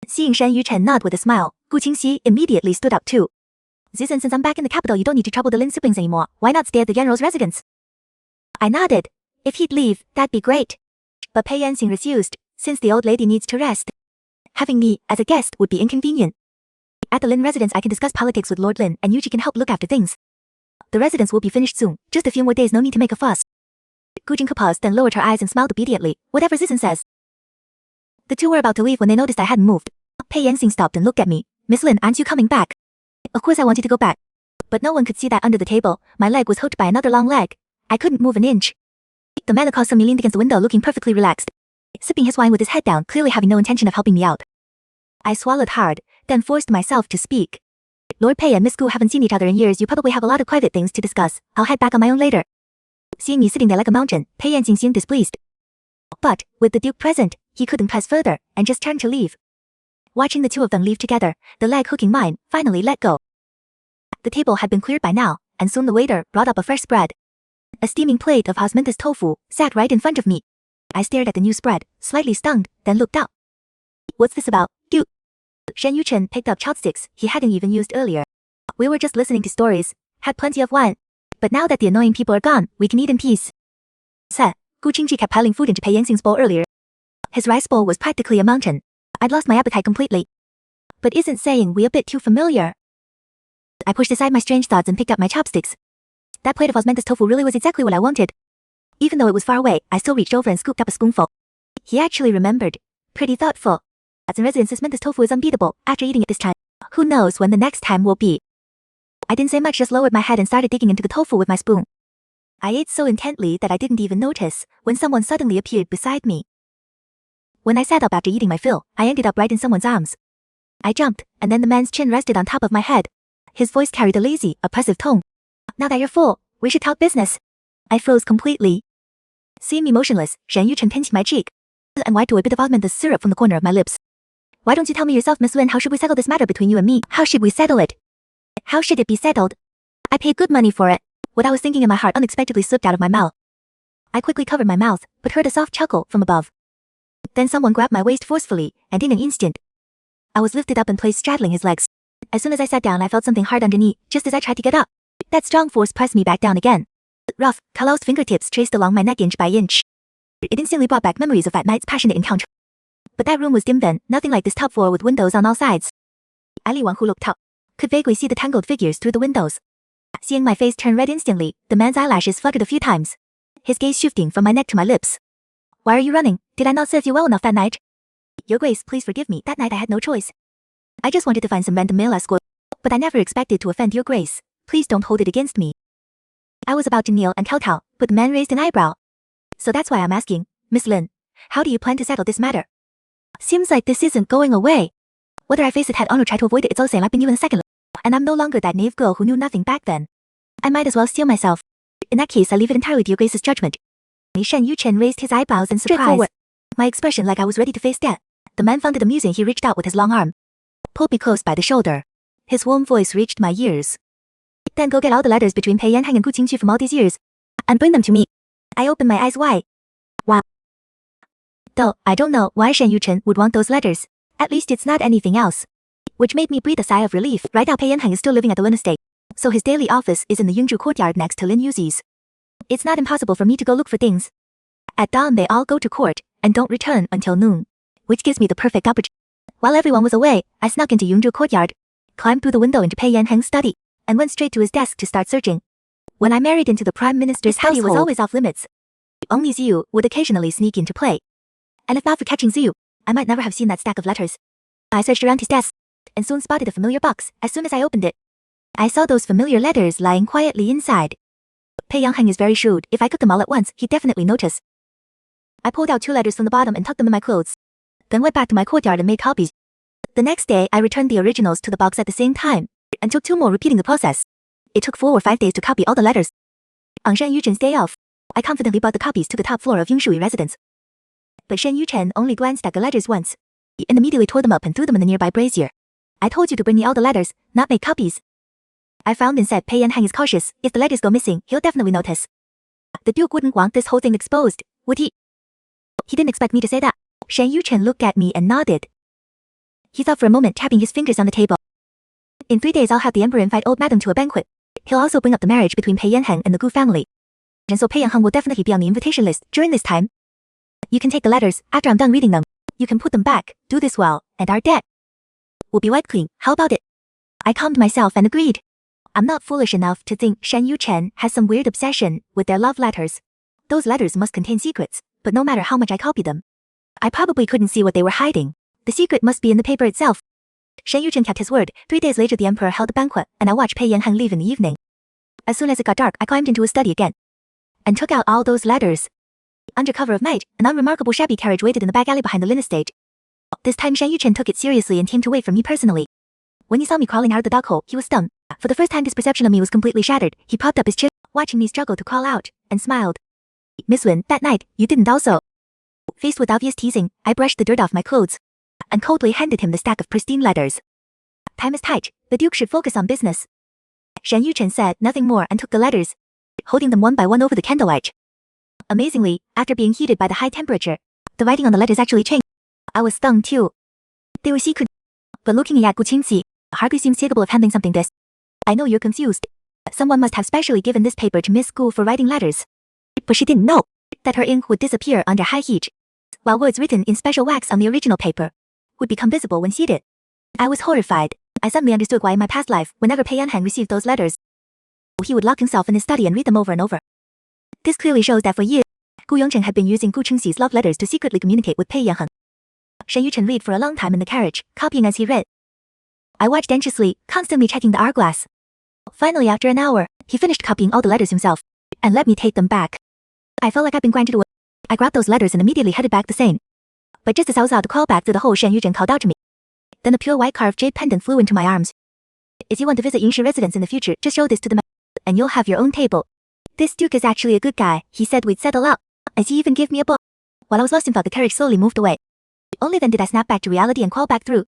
Seeing Shen Yuchen nod with a smile, Gu Qingxi immediately stood up too. Zisan, since I'm back in the capital, you don't need to trouble the Lin siblings anymore. Why not stay at the general's residence? I nodded. If he'd leave, that'd be great. But Pei Yanheng refused, since the old lady needs to rest. Having me as a guest would be inconvenient. At the Lin residence, I can discuss politics with Lord Lin, and Yuji can help look after things. The residence will be finished soon. Just a few more days, no need to make a fuss. Gu Jingke paused, then lowered her eyes and smiled obediently. Whatever Zisan says. The two were about to leave when they noticed I hadn't moved. Pei Yanheng stopped and looked at me. Miss Lin, aren't you coming back? Of course I wanted to go back. But no one could see that under the table, my leg was hooked by another long leg. I couldn't move an inch. The man across from me leaned against the window looking perfectly relaxed, sipping his wine with his head down, clearly having no intention of helping me out. I swallowed hard, then forced myself to speak. Lord Pei and Miss Gu haven't seen each other in years. You probably have a lot of private things to discuss. I'll head back on my own later. Seeing me sitting there like a mountain, Pei Yanheng seemed displeased. But, with the Duke present, he couldn't press further, and just turned to leave. Watching the two of them leave together, the leg hooking mine finally let go. The table had been cleared by now, and soon the waiter brought up a fresh spread. A steaming plate of osmanthus tofu sat right in front of me. I stared at the new spread, slightly stunned, then looked up. What's this about, Duke? Shen Yuchen picked up chopsticks he hadn't even used earlier. We were just listening to stories, had plenty of wine. But now that the annoying people are gone, we can eat in peace. Gu Qingxi kept piling food into Pei Yanheng's bowl earlier. His rice bowl was practically a mountain. I'd lost my appetite completely. But isn't saying we a bit too familiar? I pushed aside my strange thoughts and picked up my chopsticks. That plate of osmanthus tofu really was exactly what I wanted. Even though it was far away, I still reached over and scooped up a spoonful. He actually remembered. Pretty thoughtful. As in residence, osmanthus tofu is unbeatable. After eating it this time, who knows when the next time will be. I didn't say much, just lowered my head and started digging into the tofu with my spoon. I ate so intently that I didn't even notice when someone suddenly appeared beside me. When I sat up after eating my fill, I ended up right in someone's arms. I jumped, and then the man's chin rested on top of my head. His voice carried a lazy, oppressive tone. Now that you're full, we should talk business. I froze completely. Seeing me motionless, Shen Yuchen pinched my cheek and wiped away a bit of osmanthus syrup from the corner of my lips. Why don't you tell me yourself, Miss Lin? How should we settle this matter between you and me? How should we settle it? How should it be settled? I paid good money for it. What I was thinking in my heart unexpectedly slipped out of my mouth. I quickly covered my mouth, but heard a soft chuckle from above. Then someone grabbed my waist forcefully, and in an instant, I was lifted up and placed straddling his legs. As soon as I sat down, I felt something hard underneath, just as I tried to get up. That strong force pressed me back down again. Rough, calloused fingertips traced along my neck inch by inch. It instantly brought back memories of that night's passionate encounter. But that room was dim then, nothing like this top floor with windows on all sides. Anyone who looked up could vaguely see the tangled figures through the windows. Seeing my face turn red instantly, the man's eyelashes fluttered a few times, his gaze shifting from my neck to my lips. Why are you running? Did I not serve you well enough that night? Your Grace, please forgive me, that night I had no choice. I just wanted to find some random male escort, but I never expected to offend your Grace. Please don't hold it against me. I was about to kneel and kowtow, but the man raised an eyebrow. So that's why I'm asking, Miss Lin, how do you plan to settle this matter? Seems like this isn't going away. Whether I face it head on or try to avoid it, it's all the same. I've been given a second, and I'm no longer that naive girl who knew nothing back then. I might as well steel myself. In that case, I leave it entirely to your Grace's judgment. Shen Yuchen raised his eyebrows in surprise. My expression like I was ready to face death. The man found it amusing. He reached out with his long arm, pulled me close by the shoulder. His warm voice reached my ears. Then go get all the letters between Pei Yanheng and Gu Qingqu from all these years, and bring them to me. I opened my eyes wide. Wow. Though, I don't know why Shen Yuchen would want those letters. At least it's not anything else. Which made me breathe a sigh of relief. Right now Pei Yanheng is still living at the Lin estate, so his daily office is in the Yungzhu courtyard next to Lin Yuzi's. It's not impossible for me to go look for things. At dawn they all go to court, and don't return until noon, which gives me the perfect opportunity. While everyone was away, I snuck into Yungzhu courtyard, climbed through the window into Pei Yanheng's study, and went straight to his desk to start searching. When I married into the Prime Minister's household, study was always off limits. Only Ziyu would occasionally sneak into play. And if not for catching Ziyu, I might never have seen that stack of letters. I searched around his desk, and soon spotted a familiar box. As soon as I opened it, I saw those familiar letters lying quietly inside. Pei Yanheng is very shrewd. If I took them all at once, he'd definitely notice. I pulled out 2 letters from the bottom and tucked them in my clothes, then went back to my courtyard and made copies. The next day, I returned the originals to the box at the same time, and took 2 more, repeating the process. It took 4 or 5 days to copy all the letters. On Shen Yuchen's day off, I confidently brought the copies to the top floor of Yongshui residence. But Shen Yuchen only glanced at the letters once, and immediately tore them up and threw them in the nearby brazier. I told you to bring me all the letters, not make copies. I frowned and said Pei Yanheng is cautious. If the letters go missing, he'll definitely notice. The Duke wouldn't want this whole thing exposed, would he? He didn't expect me to say that. Shen Yuchen looked at me and nodded. He thought for a moment, tapping his fingers on the table. In 3 days I'll have the Emperor invite old Madam to a banquet. He'll also bring up the marriage between Pei Yanheng and the Gu family. And so Pei Yanheng will definitely be on the invitation list during this time. You can take the letters. After I'm done reading them, you can put them back, do this well, and our debt will be wiped clean. How about it? I calmed myself and agreed. I'm not foolish enough to think Shen Yuchen has some weird obsession with their love letters. Those letters must contain secrets, but no matter how much I copy them, I probably couldn't see what they were hiding. The secret must be in the paper itself. Shen Yuchen kept his word. 3 days later the Emperor held a banquet, and I watched Pei Yanheng leave in the evening. As soon as it got dark, I climbed into his study again, and took out all those letters. Under cover of night, an unremarkable shabby carriage waited in the back alley behind the Lin estate. This time Shen Yuchen took it seriously and came to wait for me personally. When he saw me crawling out of the dog hole, he was stunned. For the first time his perception of me was completely shattered. He propped up his chin, watching me struggle to crawl out, and smiled. Miss Lin, that night, you didn't also. Faced with obvious teasing, I brushed the dirt off my clothes, and coldly handed him the stack of pristine letters. Time is tight. The Duke should focus on business. Shen Yuchen said nothing more and took the letters, holding them one by one over the candlelight. Amazingly, after being heated by the high temperature, the writing on the letters actually changed. I was stung too. They were secret. But looking at Gu Qingqi, hardly seems capable of handling something this. I know you're confused. Someone must have specially given this paper to Miss Gu for writing letters. But she didn't know that her ink would disappear under high heat, while words written in special wax on the original paper would become visible when heated. I was horrified. I suddenly understood why in my past life, whenever Pei Yanheng received those letters, he would lock himself in his study and read them over and over. This clearly shows that for years, Gu Yongzheng had been using Gu Chengxi's love letters to secretly communicate with Pei Yanheng. Shen Yuchen read for a long time in the carriage, copying as he read. I watched anxiously, constantly checking the hourglass. Finally, after an hour, he finished copying all the letters himself, and let me take them back. I felt like I'd been grinded to a... I grabbed those letters and immediately headed back the same. But just as I was about to crawl back through the hole, Shen Yuchen called out to me. Then a pure white carved jade pendant flew into my arms. If you want to visit Yingshi residence in the future, just show this to the and you'll have your own table. This Duke is actually a good guy. He said we'd settle up, as he even gave me a book. While I was lost in thought, the carriage slowly moved away. Only then did I snap back to reality and crawl back through.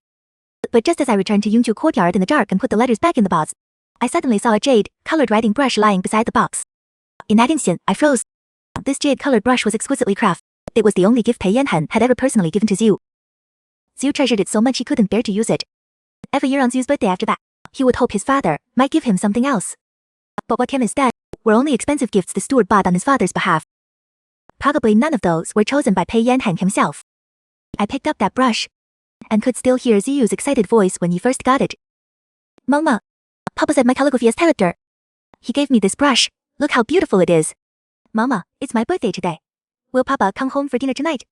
But just as I returned to Yungju courtyard in the dark and put the letters back in the box, I suddenly saw a jade-colored writing brush lying beside the box. In that instant, I froze. This jade-colored brush was exquisitely crafted. It was the only gift Pei Yanheng had ever personally given to Xiu. Xiu treasured it so much he couldn't bear to use it. Every year on Xiu's birthday after that, he would hope his father might give him something else. But what came instead were only expensive gifts the steward bought on his father's behalf. Probably none of those were chosen by Pei Yanheng himself. I picked up that brush and could still hear Xiu's excited voice when he first got it. Mama, Papa said my calligraphy is character. He gave me this brush. Look how beautiful it is. Mama, it's my birthday today. Will Papa come home for dinner tonight?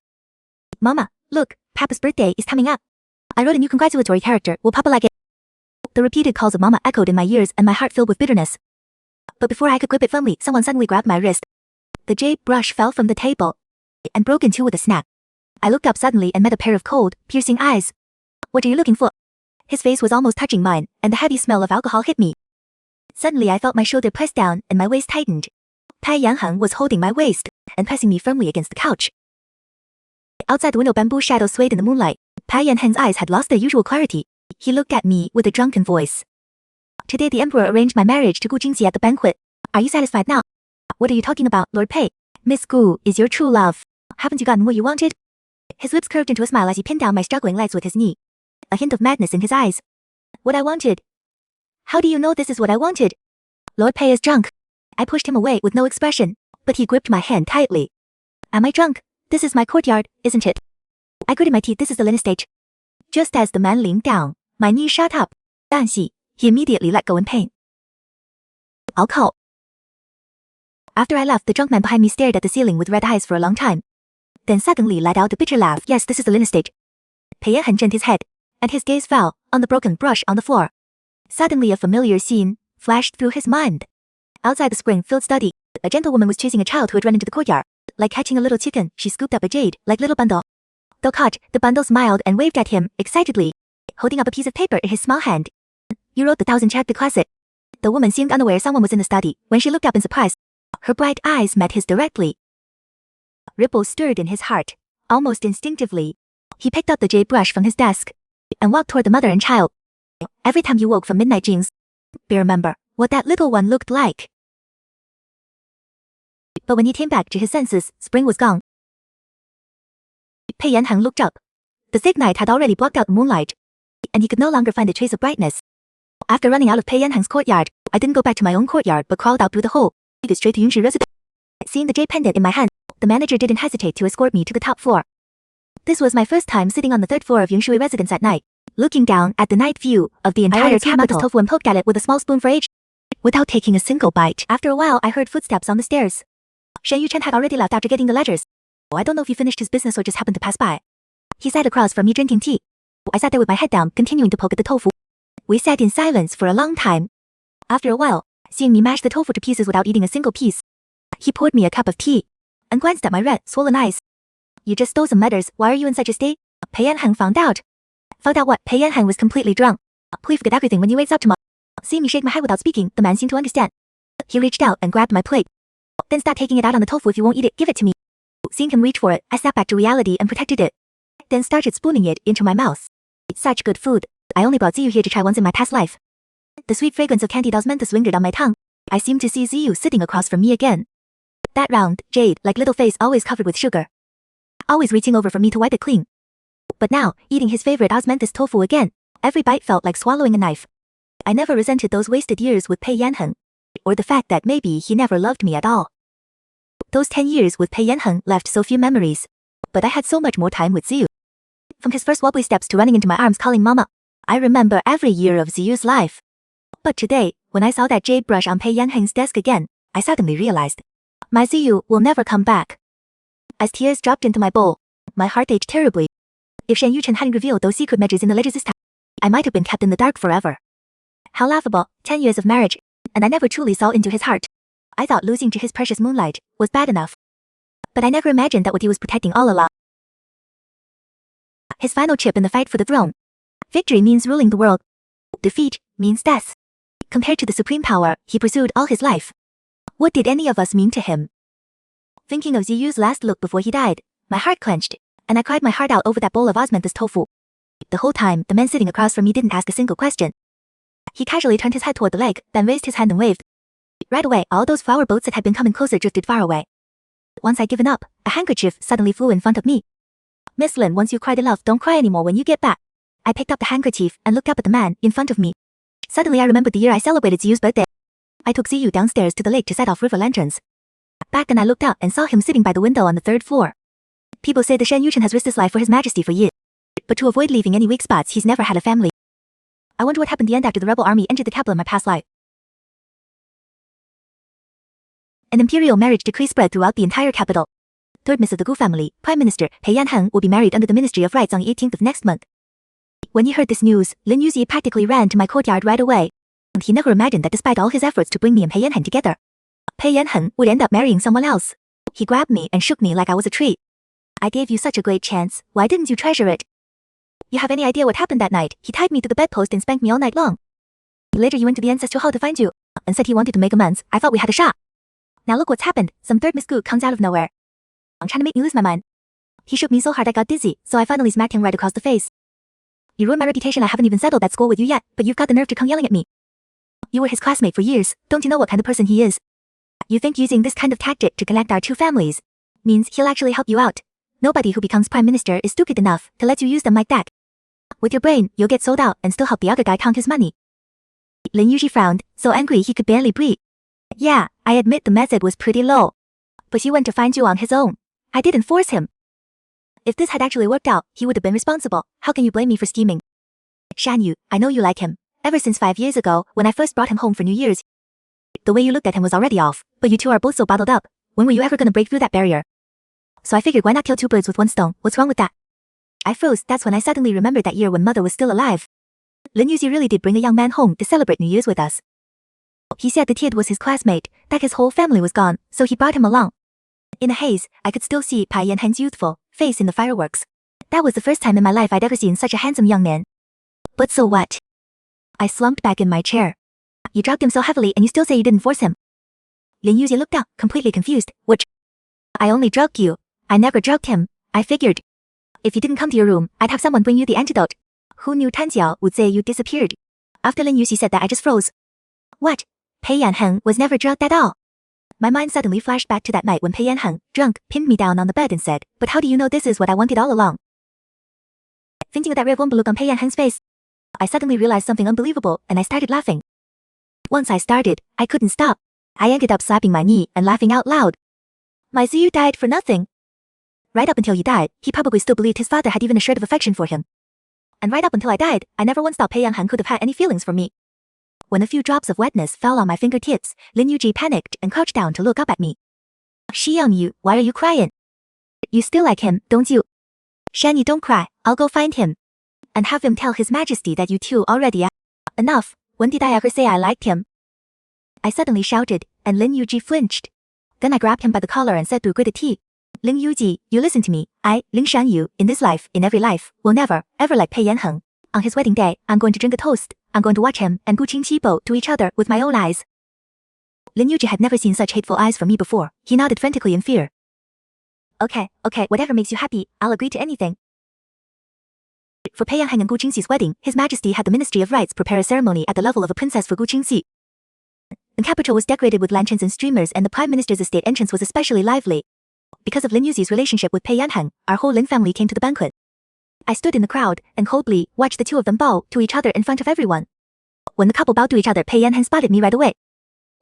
Mama, look, Papa's birthday is coming up. I wrote a new congratulatory character. Will Papa like it? The repeated calls of Mama echoed in my ears and my heart filled with bitterness. But before I could grip it firmly, someone suddenly grabbed my wrist. The jade brush fell from the table and broke in two with a snap. I looked up suddenly and met a pair of cold, piercing eyes. What are you looking for? His face was almost touching mine, and the heavy smell of alcohol hit me. Suddenly I felt my shoulder pressed down and my waist tightened. Pei Yanheng was holding my waist and pressing me firmly against the couch. Outside the window, bamboo shadows swayed in the moonlight. Pei Yanheng's eyes had lost their usual clarity. He looked at me with a drunken voice. Today the emperor arranged my marriage to Gu Jingxi at the banquet. Are you satisfied now? What are you talking about, Lord Pei? Miss Gu is your true love. Haven't you gotten what you wanted? His lips curved into a smile as he pinned down my struggling legs with his knee. A hint of madness in his eyes. What I wanted? How do you know this is what I wanted? Lord Pei is drunk. I pushed him away with no expression, but he gripped my hand tightly. Am I drunk? This is my courtyard, isn't it? I gritted my teeth. This is the Linen stage. Just as the man leaned down, my knee shot up. 但是, he immediately let go in pain. I'll call. After I left, the drunk man behind me stared at the ceiling with red eyes for a long time. Then suddenly let out a bitter laugh. Yes, this is the Linen stage. Pei Yanheng turned his head, and his gaze fell on the broken brush on the floor. Suddenly a familiar scene flashed through his mind. Outside the spring-filled study, a gentlewoman was chasing a child who had run into the courtyard. Like catching a little chicken, she scooped up a jade-like little bundle. Though caught, the bundle smiled and waved at him excitedly, holding up a piece of paper in his small hand. You wrote the 1,000-chapter classic. The woman seemed unaware someone was in the study when she looked up in surprise. Her bright eyes met his directly. Ripples stirred in his heart. Almost instinctively, he picked up the jade brush from his desk and walked toward the mother and child. Every time you woke from midnight dreams, remember what that little one looked like. But when he came back to his senses, spring was gone. Pei Yanheng looked up. The thick night had already blocked out the moonlight, and he could no longer find a trace of brightness. After running out of Pei Yanheng's courtyard, I didn't go back to my own courtyard but crawled out through the hole, straight to Yunshi residence. Seeing the jade pendant in my hand, the manager didn't hesitate to escort me to the top floor. This was my first time sitting on the third floor of Yunshui residence at night, looking down at the night view of the entire capital. Tofu and poked at it with a small spoon for age, without taking a single bite. After a while, I heard footsteps on the stairs. Shen Yuchen had already left after getting the letters. I don't know if he finished his business or just happened to pass by. He sat across from me drinking tea. I sat there with my head down, continuing to poke at the tofu. We sat in silence for a long time. After a while, seeing me mash the tofu to pieces without eating a single piece, he poured me a cup of tea and glanced at my red, swollen eyes. You just stole some letters. Why are you in such a state? Pei Yanheng found out. Found out what? Pei Yanheng was completely drunk. Please forget everything when he wakes up tomorrow. Seeing me shake my head without speaking, the man seemed to understand. He reached out and grabbed my plate. Then start taking it out on the tofu. If you won't eat it, give it to me. Seeing him reach for it, I snapped back to reality and protected it. Then started spooning it into my mouth. It's such good food. I only brought Ziyu here to try once in my past life. The sweet fragrance of candied osmanthus lingered on my tongue. I seemed to see Ziyu sitting across from me again. That round, jade-like little face always covered with sugar. Always reaching over for me to wipe it clean. But now, eating his favorite osmanthus tofu again, every bite felt like swallowing a knife. I never resented those wasted years with Pei Yanheng, or the fact that maybe he never loved me at all. Those 10 years with Pei Yanheng left so few memories, but I had so much more time with Ziyu. From his first wobbly steps to running into my arms calling mama, I remember every year of Ziyu's life. But today, when I saw that jade brush on Pei Yanheng's desk again, I suddenly realized, my Ziyu will never come back. As tears dropped into my bowl, my heart ached terribly. If Shen Yuchen hadn't revealed those secret measures in the ledgers this time, I might have been kept in the dark forever. How laughable, 10 years of marriage, and I never truly saw into his heart. I thought losing to his precious moonlight was bad enough. But I never imagined that what he was protecting all along. His final chip in the fight for the throne. Victory means ruling the world. Defeat means death. Compared to the supreme power he pursued all his life, what did any of us mean to him? Thinking of Ziyu's last look before he died, my heart clenched, and I cried my heart out over that bowl of osmanthus tofu. The whole time, the man sitting across from me didn't ask a single question. He casually turned his head toward the lake, then raised his hand and waved. Right away, all those flower boats that had been coming closer drifted far away. Once I'd given up, a handkerchief suddenly flew in front of me. Miss Lin, once you cried enough, don't cry anymore when you get back. I picked up the handkerchief and looked up at the man in front of me. Suddenly I remembered the year I celebrated Ziyu's birthday. I took Ziyu downstairs to the lake to set off river lanterns. Back then I looked up and saw him sitting by the window on the 3rd floor. People say the Shen Yuchen has risked his life for his majesty for years. But to avoid leaving any weak spots, he's never had a family. I wonder what happened at the end after the rebel army entered the capital in my past life. An imperial marriage decree spread throughout the entire capital. Third Miss of the Gu family, Prime Minister Pei Yanheng, will be married under the Ministry of Rights on the 18th of next month. When he heard this news, Lin Yuzi practically ran to my courtyard right away. And he never imagined that despite all his efforts to bring me and Pei Yanheng together, Pei Yanheng would end up marrying someone else. He grabbed me and shook me like I was a tree. I gave you such a great chance, why didn't you treasure it? You have any idea what happened that night? He tied me to the bedpost and spanked me all night long. Later he went to the ancestral hall to find you, and said he wanted to make amends. I thought we had a shot. Now look what's happened, some third Miss Gu comes out of nowhere. I'm trying to make me lose my mind. He shook me so hard I got dizzy, so I finally smacked him right across the face. You ruined my reputation. I haven't even settled that score with you yet, but you've got the nerve to come yelling at me. You were his classmate for years, don't you know what kind of person he is? You think using this kind of tactic to connect our two families means he'll actually help you out? Nobody who becomes prime minister is stupid enough to let you use them like that. With your brain, you'll get sold out and still help the other guy count his money. Lin Yuji frowned, so angry he could barely breathe. Yeah, I admit the method was pretty low. But he went to find you on his own. I didn't force him. If this had actually worked out, he would have been responsible. How can you blame me for scheming? Shan Yu, I know you like him. Ever since 5 years ago, when I first brought him home for New Year's, the way you looked at him was already off, but you two are both so bottled up. When were you ever gonna break through that barrier? So I figured, why not kill two birds with one stone? What's wrong with that? I froze. That's when I suddenly remembered that year when mother was still alive. Lin Yuzi really did bring a young man home to celebrate New Year's with us. He said the kid was his classmate, that his whole family was gone, so he brought him along. In a haze, I could still see Pei Yanheng's youthful face in the fireworks. That was the first time in my life I'd ever seen such a handsome young man. But so what? I slumped back in my chair. You drugged him so heavily and you still say you didn't force him. Lin Yuzi looked up, completely confused. Which? I only drugged you. I never drugged him. I figured, if you didn't come to your room, I'd have someone bring you the antidote. Who knew Tan Xiao would say you disappeared? After Lin Yuzi said that, I just froze. What? Pei Yanheng was never drugged at all. My mind suddenly flashed back to that night when Pei Yanheng, drunk, pinned me down on the bed and said, but how do you know this is what I wanted all along? Thinking of that red look on Pei Yanheng's face, I suddenly realized something unbelievable and I started laughing. Once I started, I couldn't stop. I ended up slapping my knee and laughing out loud. My Ziyu died for nothing. Right up until he died, he probably still believed his father had even a shred of affection for him. And right up until I died, I never once thought Pei Yanheng could have had any feelings for me. When a few drops of wetness fell on my fingertips, Lin Yuji panicked and crouched down to look up at me. Xiang Yu, why are you crying? You still like him, don't you? Shan Yu, don't cry, I'll go find him. And have him tell his majesty that you two already enough. When did I ever say I liked him? I suddenly shouted, and Lin Yuji flinched. Then I grabbed him by the collar and said through gritted teeth, Lin Yuji, you listen to me. I, Lin Shan Yu, in this life, in every life, will never, ever like Pei Yanheng. On his wedding day, I'm going to drink a toast. I'm going to watch him and Gu Qingqi bow to each other with my own eyes. Lin Yuji had never seen such hateful eyes from me before. He nodded frantically in fear. Okay, whatever makes you happy, I'll agree to anything. For Pei Yanheng and Gu Qingxi's wedding, His Majesty had the Ministry of Rights prepare a ceremony at the level of a princess for Gu Qingxi. The capital was decorated with lanterns and streamers, and the Prime Minister's estate entrance was especially lively. Because of Lin Yuzi's relationship with Pei Yanheng, our whole Lin family came to the banquet. I stood in the crowd and coldly watched the two of them bow to each other in front of everyone. When the couple bowed to each other, Pei Yanheng spotted me right away.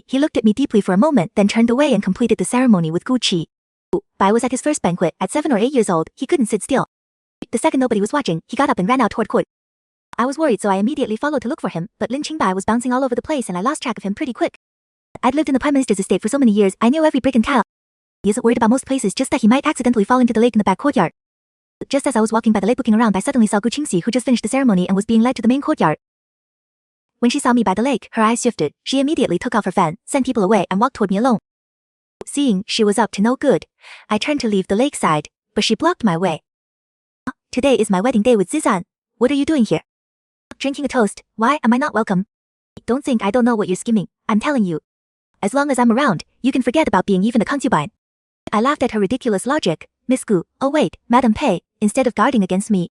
He looked at me deeply for a moment, then turned away and completed the ceremony with Gu Qi. Bai was at his first banquet. At 7 or 8 years old, he couldn't sit still. The second nobody was watching, he got up and ran out toward court. I was worried, so I immediately followed to look for him, but Lin Qingbai was bouncing all over the place and I lost track of him pretty quick. I'd lived in the Prime Minister's estate for so many years, I knew every brick and tile. He isn't worried about most places, just that he might accidentally fall into the lake in the back courtyard. Just as I was walking by the lake looking around, I suddenly saw Gu Qingxi, who just finished the ceremony and was being led to the main courtyard. When she saw me by the lake, her eyes shifted. She immediately took off her fan, sent people away, and walked toward me alone. Seeing she was up to no good, I turned to leave the lakeside, but she blocked my way. Today is my wedding day with Zizan. What are you doing here? Drinking a toast. Why am I not welcome? Don't think I don't know what you're scheming. I'm telling you. As long as I'm around, you can forget about being even a concubine. I laughed at her ridiculous logic. Miss Gu, oh wait, Madam Pei, instead of guarding against me,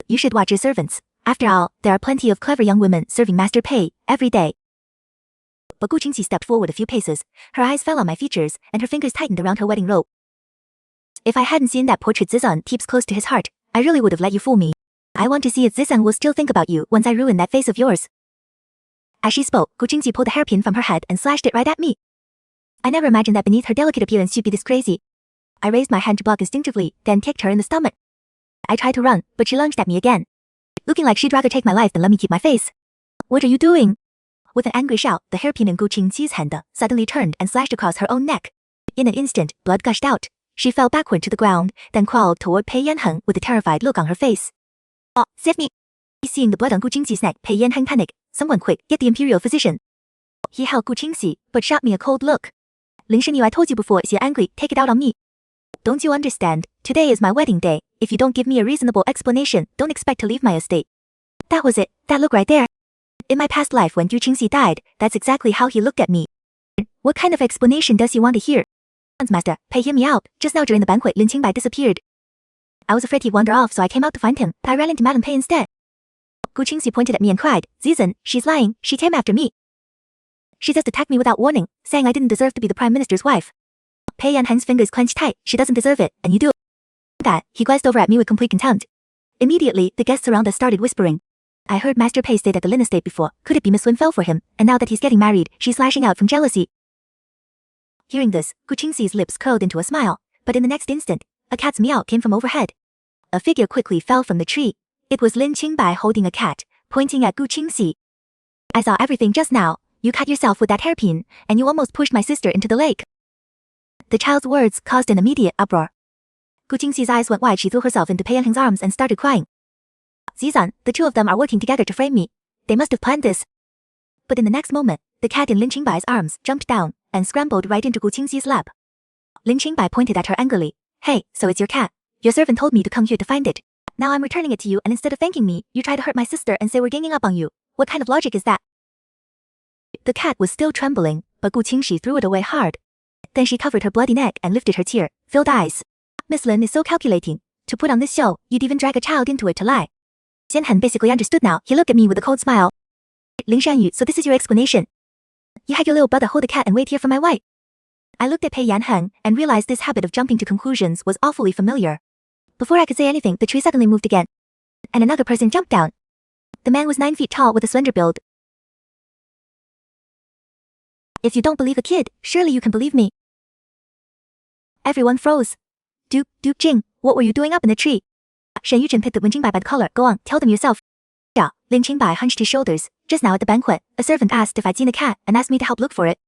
you should watch your servants. After all, there are plenty of clever young women serving Master Pei every day. But Gu Qingxi stepped forward a few paces. Her eyes fell on my features, and her fingers tightened around her wedding rope. If I hadn't seen that portrait Zizan keeps close to his heart, I really would have let you fool me. I want to see if Zizan will still think about you once I ruin that face of yours. As she spoke, Gu Qingxi pulled a hairpin from her head and slashed it right at me. I never imagined that beneath her delicate appearance she'd be this crazy. I raised my hand to block instinctively, then kicked her in the stomach. I tried to run, but she lunged at me again. Looking like she'd rather take my life than let me keep my face. What are you doing? With an angry shout, the hairpin in Gu Qingxi's hand suddenly turned and slashed across her own neck. In an instant, blood gushed out. She fell backward to the ground, then crawled toward Pei Yanheng with a terrified look on her face. Oh, save me! Seeing the blood on Gu Qingxi's neck, Pei Yanheng panicked. Someone quick, get the imperial physician. He held Gu Qingxi, but shot me a cold look. Ling Shenyu, I told you before, is angry, take it out on me. Don't you understand? Today is my wedding day. If you don't give me a reasonable explanation, don't expect to leave my estate. That was it, that look right there. In my past life when Gu Qingxi died, that's exactly how he looked at me. What kind of explanation does he want to hear? Master, Pei, hear me out. Just now during the banquet, Lin Qingbai disappeared. I was afraid he'd wander off, so I came out to find him, but I ran into Madame Pei instead. Gu Qingxi pointed at me and cried, Zizan, she's lying, she came after me. She just attacked me without warning, saying I didn't deserve to be the Prime Minister's wife. Pei Yanheng's fingers clenched tight, she doesn't deserve it, and you do. That, he glanced over at me with complete contempt. Immediately, the guests around us started whispering. I heard Master Pei stayed at the Lin estate before, could it be Miss Lin fell for him, and now that he's getting married, she's lashing out from jealousy. Hearing this, Gu Qingxi's lips curled into a smile, but in the next instant, a cat's meow came from overhead. A figure quickly fell from the tree. It was Lin Qingbai holding a cat, pointing at Gu Qingxi. I saw everything just now. You cut yourself with that hairpin, and you almost pushed my sister into the lake. The child's words caused an immediate uproar. Gu Qingxi's eyes went wide. She threw herself into Pei Yanheng's arms and started crying. Zizan, the two of them are working together to frame me. They must have planned this. But in the next moment, the cat in Lin Qingbai's arms jumped down and scrambled right into Gu Qingxi's lap. Lin Qingbai pointed at her angrily. Hey, so it's your cat. Your servant told me to come here to find it. Now I'm returning it to you, and instead of thanking me, you try to hurt my sister and say we're ganging up on you. What kind of logic is that? The cat was still trembling, but Gu Qingxi threw it away hard. Then she covered her bloody neck and lifted her tear-filled eyes. Miss Lin is so calculating. To put on this show, you'd even drag a child into it to lie. Xianhen basically understood now. He looked at me with a cold smile. Ling Shanyu, so this is your explanation. You had your little brother hold the cat and wait here for my wife. I looked at Pei Yanheng and realized this habit of jumping to conclusions was awfully familiar. Before I could say anything, the tree suddenly moved again. And another person jumped down. The man was 9 feet tall with a slender build. If you don't believe a kid, surely you can believe me. Everyone froze. Duke Jing, what were you doing up in the tree? Shen Yuchen picked up Lin Qingbai by the collar. Go on, tell them yourself. Yeah, Lin Qingbai hunched his shoulders. Just now at the banquet, a servant asked if I'd seen a cat and asked me to help look for it.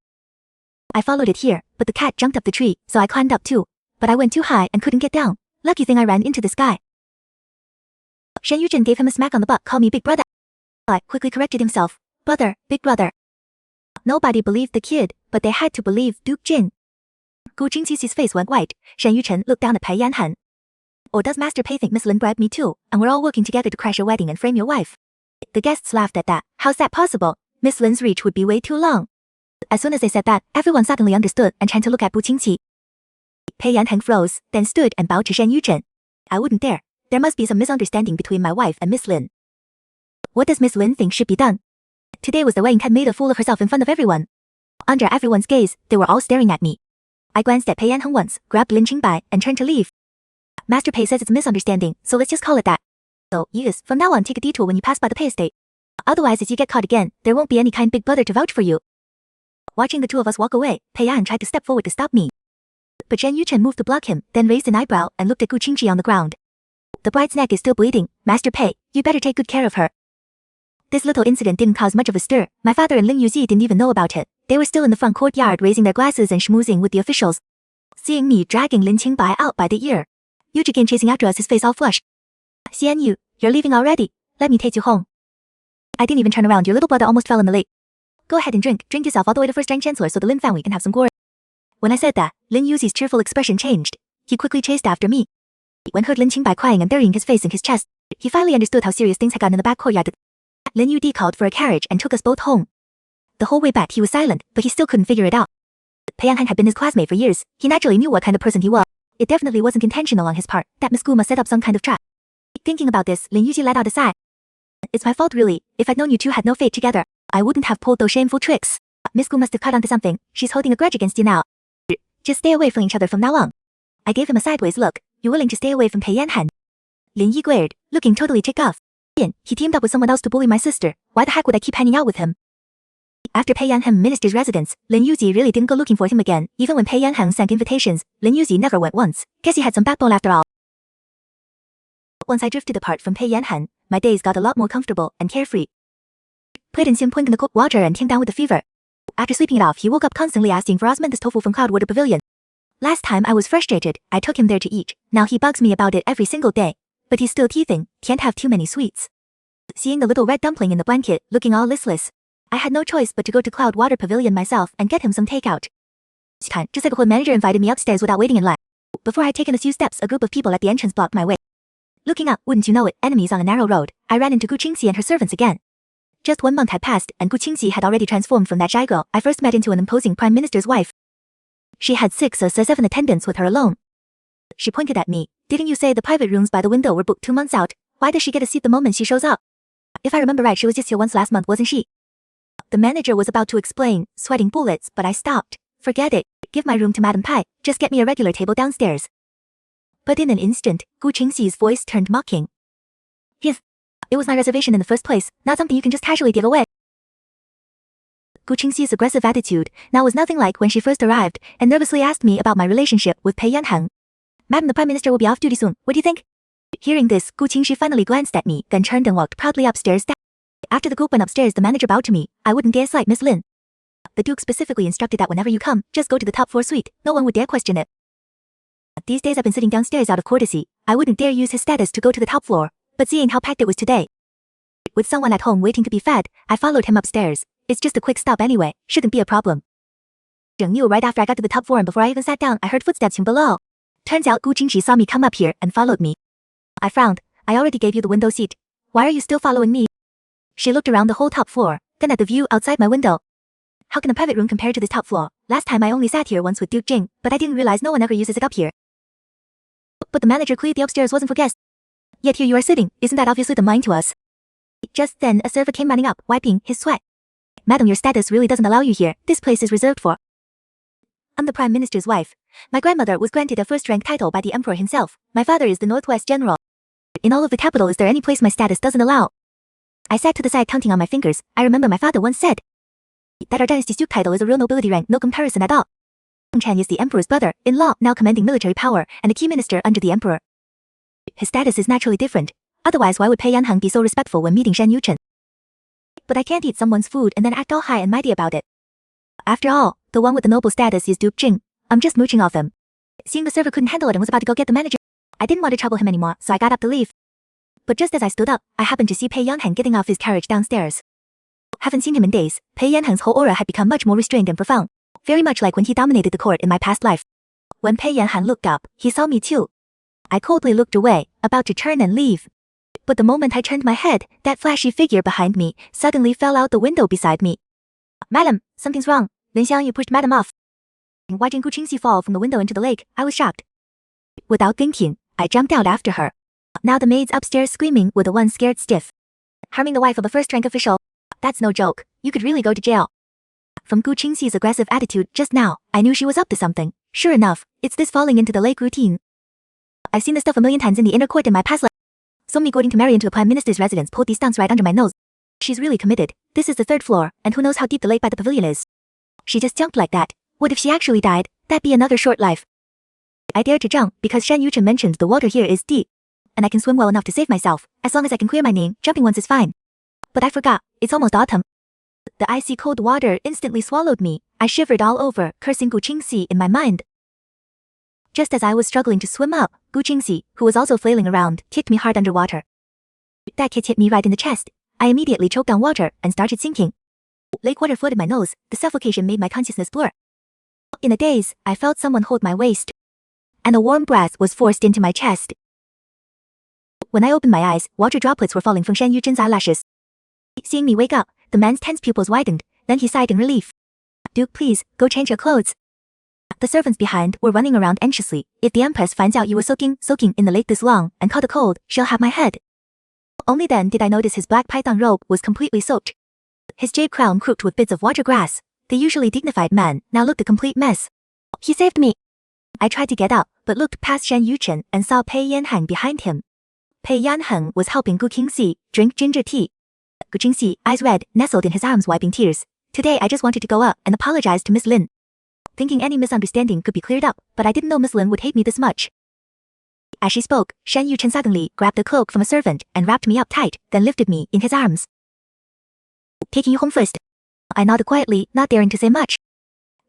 I followed it here, but the cat jumped up the tree, so I climbed up too. But I went too high and couldn't get down. Lucky thing I ran into this guy. Shen Yuchen gave him a smack on the butt. Call me big brother. I quickly corrected himself. Brother, big brother. Nobody believed the kid, but they had to believe Duke Jin. Gu Qingxi's face went white. Shen Yuchen looked down at Pei Yanheng. Or does Master Pei think Miss Lin bribed me too, and we're all working together to crash your wedding and frame your wife? The guests laughed at that. How's that possible? Miss Lin's reach would be way too long. As soon as they said that, everyone suddenly understood and turned to look at Gu Qingxi. Pei Yanheng froze, then stood and bowed to Shen Yuchen. I wouldn't dare. There must be some misunderstanding between my wife and Miss Lin. What does Miss Lin think should be done? Today was the wedding. Cat made a fool of herself in front of everyone. Under everyone's gaze, they were all staring at me. I glanced at Pei Yanheng once, grabbed Lin Qingbai, and turned to leave. Master Pei says it's a misunderstanding, so let's just call it that. So, yes, from now on take a detour when you pass by the Pei estate. Otherwise, if you get caught again, there won't be any kind big brother to vouch for you. Watching the two of us walk away, Pei Yan tried to step forward to stop me. But Shen Yuchen moved to block him, then raised an eyebrow and looked at Gu Qingxi on the ground. The bride's neck is still bleeding. Master Pei, you better take good care of her. This little incident didn't cause much of a stir. My father and Lin Yuzi didn't even know about it. They were still in the front courtyard raising their glasses and schmoozing with the officials. Seeing me dragging Lin Qingbai out by the ear, Yuji came chasing after us, his face all flushed. Xian Yu, you're leaving already. Let me take you home. I didn't even turn around. Your little brother almost fell in the lake. Go ahead and drink yourself all the way to first-rank chancellor so the Lin family can have some glory. When I said that, Lin Yuzi's cheerful expression changed. He quickly chased after me. When heard Lin Qingbai crying and burying his face in his chest, he finally understood how serious things had gotten in the back courtyard. Lin Yudi called for a carriage and took us both home. The whole way back he was silent, but he still couldn't figure it out. Pei Yanheng had been his classmate for years. He naturally knew what kind of person he was. It definitely wasn't intentional on his part that Miss Gu must set up some kind of trap. Thinking about this, Lin Yuji let out a sigh. it's my fault really. If I'd known you two had no fate together, I wouldn't have pulled those shameful tricks. Miss Gu must have caught onto something. She's holding a grudge against you now. Just stay away from each other from now on. I gave him a sideways look. You willing to stay away from Pei Yanheng? Lin Yi glared, looking totally ticked off. He teamed up with someone else to bully my sister. Why the heck would I keep hanging out with him? After Pei Yanheng ministered his residence, Lin Yuzi really didn't go looking for him again. Even when Pei Yanheng sent invitations, Lin Yuzi never went once. Guess he had some backbone after all. Once I drifted apart from Pei Yanheng, my days got a lot more comfortable and carefree. Put in in the cold water and came down with a fever. After sleeping it off, he woke up constantly asking for osmanthus tofu from Cloudwater Pavilion. Last time I was frustrated, I took him there to eat. Now he bugs me about it every single day. But he's still teething, can't have too many sweets. Seeing the little red dumpling in the blanket, looking all listless, I had no choice but to go to Cloudwater Pavilion myself and get him some takeout. Just like a manager invited me upstairs without waiting in line. Before I'd taken a few steps, a group of people at the entrance blocked my way. Looking up, wouldn't you know it, enemies on a narrow road, I ran into Gu Qingxi and her servants again. Just 1 month had passed, and Gu Qingxi had already transformed from that shy girl I first met into an imposing prime minister's wife. She had 6 or 7 attendants with her alone. She pointed at me. Didn't you say the private rooms by the window were booked 2 months out? Why does she get a seat the moment she shows up? If I remember right, she was just here once last month, wasn't she? The manager was about to explain, sweating bullets, but I stopped. Forget it. Give my room to Madame Pai. Just get me a regular table downstairs. But in an instant, Gu Qingxi's voice turned mocking. Yes. It was my reservation in the first place, not something you can just casually give away. Gu Qingxi's aggressive attitude now was nothing like when she first arrived and nervously asked me about my relationship with Pei Yanheng. Madam, the Prime Minister will be off duty soon. What do you think? Hearing this, Gu Qingxi finally glanced at me, then turned and walked proudly upstairs. After the group went upstairs, the manager bowed to me. I wouldn't dare slight Miss Lin. The Duke specifically instructed that whenever you come, just go to the top floor suite. No one would dare question it. These days I've been sitting downstairs out of courtesy. I wouldn't dare use his status to go to the top floor. But seeing how packed it was today, with someone at home waiting to be fed, I followed him upstairs. It's just a quick stop anyway, shouldn't be a problem. Right after I got to the top floor and before I even sat down, I heard footsteps from below. Turns out Gu Qingxi saw me come up here and followed me. I frowned. I already gave you the window seat. Why are you still following me? She looked around the whole top floor, then at the view outside my window. How can a private room compare to this top floor? Last time I only sat here once with Duke Jing, but I didn't realize no one ever uses it up here. But the manager cleared the upstairs wasn't for guests. Yet here you are sitting, isn't that obviously the mine to us? Just then a server came running up, wiping his sweat. Madam, your status really doesn't allow you here. This place is reserved for. I'm the Prime Minister's wife. My grandmother was granted a first-rank title by the Emperor himself. My father is the Northwest General. In all of the capital, is there any place my status doesn't allow? I sat to the side counting on my fingers. I remember my father once said that our dynasty's Duke title is a real nobility rank, no comparison at all. Chen is the Emperor's brother-in-law, now commanding military power, and a key minister under the Emperor. His status is naturally different. Otherwise, why would Pei Yanheng be so respectful when meeting Shan Yuchen? But I can't eat someone's food and then act all high and mighty about it. After all, the one with the noble status is Duke Jing. I'm just mooching off him. Seeing the server couldn't handle it and was about to go get the manager, I didn't want to trouble him anymore, so I got up to leave. But just as I stood up, I happened to see Pei Yanheng getting off his carriage downstairs. Haven't seen him in days. Pei Yanheng's whole aura had become much more restrained and profound, very much like when he dominated the court in my past life. When Pei Yanheng looked up, he saw me too. I coldly looked away, about to turn and leave. But the moment I turned my head, that flashy figure behind me suddenly fell out the window beside me. Madam, something's wrong. Lin Xiang, you pushed Madam off. Watching Gu Qingxi fall from the window into the lake, I was shocked. Without thinking, I jumped out after her. Now the maids upstairs screaming were the ones scared stiff. Harming the wife of a first-rank official? That's no joke. You could really go to jail. From Gu Qingxi's aggressive attitude just now, I knew she was up to something. Sure enough, it's this falling into the lake routine. I've seen this stuff a million times in the inner court in my past life. So me going to marry into a prime minister's residence pulled these stunts right under my nose. She's really committed. This is the 3rd floor, and who knows how deep the lake by the pavilion is. She just jumped like that. What if she actually died? That'd be another short life. I dared to jump because Shan Yuchen mentioned the water here is deep. And I can swim well enough to save myself. As long as I can clear my name, jumping once is fine. But I forgot, it's almost autumn. The icy cold water instantly swallowed me. I shivered all over, cursing Gu Qingxi in my mind. Just as I was struggling to swim up, Gu Qingxi, who was also flailing around, kicked me hard underwater. That kick hit me right in the chest. I immediately choked on water and started sinking. Lake water flooded my nose. The suffocation made my consciousness blur. In a daze, I felt someone hold my waist, and a warm breath was forced into my chest. When I opened my eyes, water droplets were falling from Shan Yuchen's eyelashes. Seeing me wake up, the man's tense pupils widened, then he sighed in relief. Duke, please, go change your clothes. The servants behind were running around anxiously. If the Empress finds out you were soaking in the lake this long and caught a cold, she'll have my head. Only then did I notice his black python robe was completely soaked. His jade crown crooked with bits of water grass. The usually dignified man now looked a complete mess. He saved me. I tried to get up, but looked past Shan Yuchen and saw Pei Yanheng behind him. Pei Yanheng was helping Gu Qingxi drink ginger tea. Gu Qingxi, eyes red, nestled in his arms wiping tears. Today I just wanted to go up and apologize to Miss Lin. Thinking any misunderstanding could be cleared up, but I didn't know Miss Lin would hate me this much. As she spoke, Shan Yuchen suddenly grabbed a cloak from a servant and wrapped me up tight, then lifted me in his arms. Taking you home first. I nodded quietly, not daring to say much.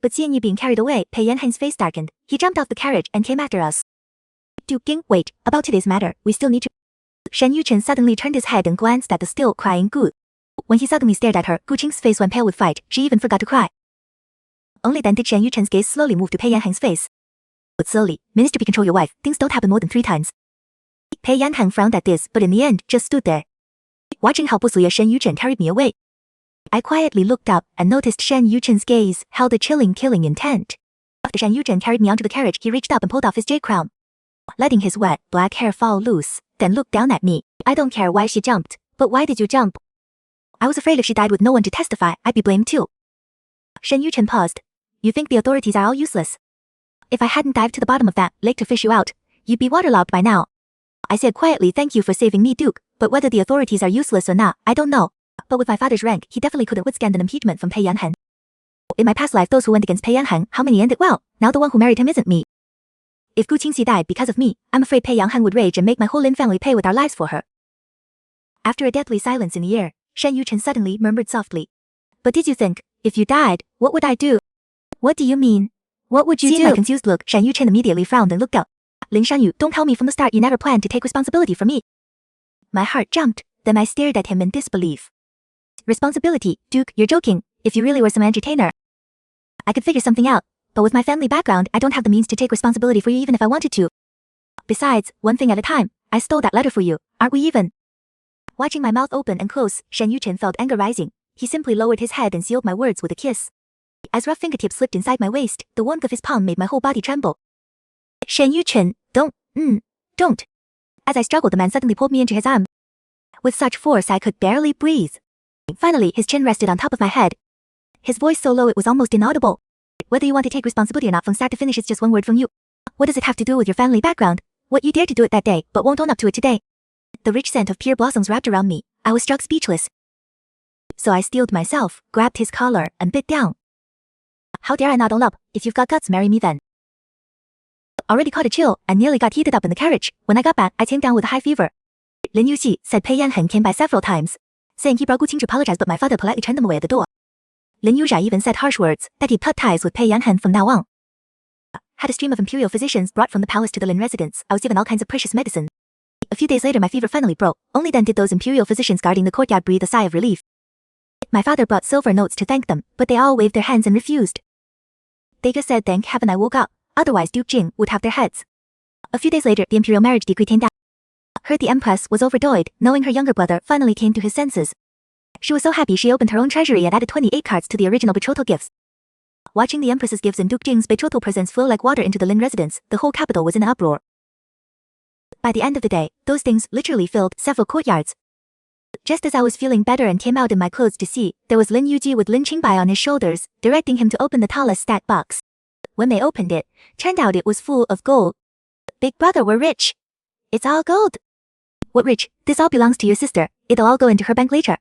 But seeing you being carried away, Pei Yanheng's face darkened. He jumped off the carriage and came after us. Duke Ging, wait, about today's matter, we still need to... Shan Yuchen suddenly turned his head and glanced at the still crying Gu. When he suddenly stared at her, Gu Qing's face went pale with fright. She even forgot to cry. Only then did Shan Yuchen's gaze slowly move to Pei Yanheng's face. But slowly, Minister, be control your wife. Things don't happen more than 3 times. Pei Yanheng frowned at this, but in the end, just stood there. Watching how Busliya Shan Yuchen carried me away. I quietly looked up and noticed Shan Yuchen's gaze held a chilling, killing intent. After Shan Yuchen carried me onto the carriage, he reached up and pulled off his jade crown, letting his wet, black hair fall loose, then looked down at me. I don't care why she jumped, but why did you jump? I was afraid if she died with no one to testify, I'd be blamed too. Shan Yuchen paused. You think the authorities are all useless? If I hadn't dived to the bottom of that lake to fish you out, you'd be waterlogged by now. I said quietly, thank you for saving me, Duke, but whether the authorities are useless or not, I don't know. But with my father's rank, he definitely couldn't withstand an impeachment from Pei Yanheng. In my past life, those who went against Pei Yanheng, how many ended well? Now the one who married him isn't me. If Gu Qingxi died because of me, I'm afraid Pei Yanheng would rage and make my whole Lin family pay with our lives for her. After a deathly silence in the air, Shan Yuchen suddenly murmured softly. But did you think, if you died, what would I do? What do you mean? What would you do? Seeing my confused look, Shan Yuchen immediately frowned and looked up. Lin Shanyu, don't tell me from the start you never planned to take responsibility for me. My heart jumped, then I stared at him in disbelief. Responsibility, Duke, you're joking. If you really were some entertainer, I could figure something out, but with my family background, I don't have the means to take responsibility for you even if I wanted to. Besides, one thing at a time, I stole that letter for you, aren't we even? Watching my mouth open and close, Shan Yuchen felt anger rising. He simply lowered his head and sealed my words with a kiss. As rough fingertips slipped inside my waist, the warmth of his palm made my whole body tremble. Shan Yuchen, don't. As I struggled, the man suddenly pulled me into his arm. With such force I could barely breathe. Finally, his chin rested on top of my head. His voice so low it was almost inaudible. Whether you want to take responsibility or not from start to finish, it's just one word from you. What does it have to do with your family background? What you dared to do it that day, but won't own up to it today. The rich scent of pure blossoms wrapped around me. I was struck speechless. So I steeled myself, grabbed his collar, and bit down. How dare I not own up? If you've got guts, marry me then. Already caught a chill, and nearly got heated up in the carriage. When I got back, I came down with a high fever. Lin Yuxi said Pei Yanheng came by several times, saying he brought Gu Qingzhi to apologize, but my father politely turned them away at the door. Lin Yuzha even said harsh words, that he'd cut ties with Pei Yanheng from now on. Had a stream of imperial physicians brought from the palace to the Lin residence. I was given all kinds of precious medicine. A few days later my fever finally broke. Only then did those imperial physicians guarding the courtyard breathe a sigh of relief. My father brought silver notes to thank them, but they all waved their hands and refused. They just said thank heaven I woke up, otherwise Duke Jing would have their heads. A few days later the imperial marriage decree came down. Heard the empress was overjoyed, knowing her younger brother finally came to his senses. She was so happy she opened her own treasury and added 28 cards to the original betrothal gifts. Watching the empress's gifts and Duke Jing's betrothal presents flow like water into the Lin residence, the whole capital was in an uproar. By the end of the day, those things literally filled several courtyards. Just as I was feeling better and came out in my clothes to see, there was Lin Yuji with Lin Qingbai on his shoulders, directing him to open the tallest stack box. When they opened it, turned out it was full of gold. Big brother, we're rich. It's all gold. What rich? This all belongs to your sister. It'll all go into her bank later.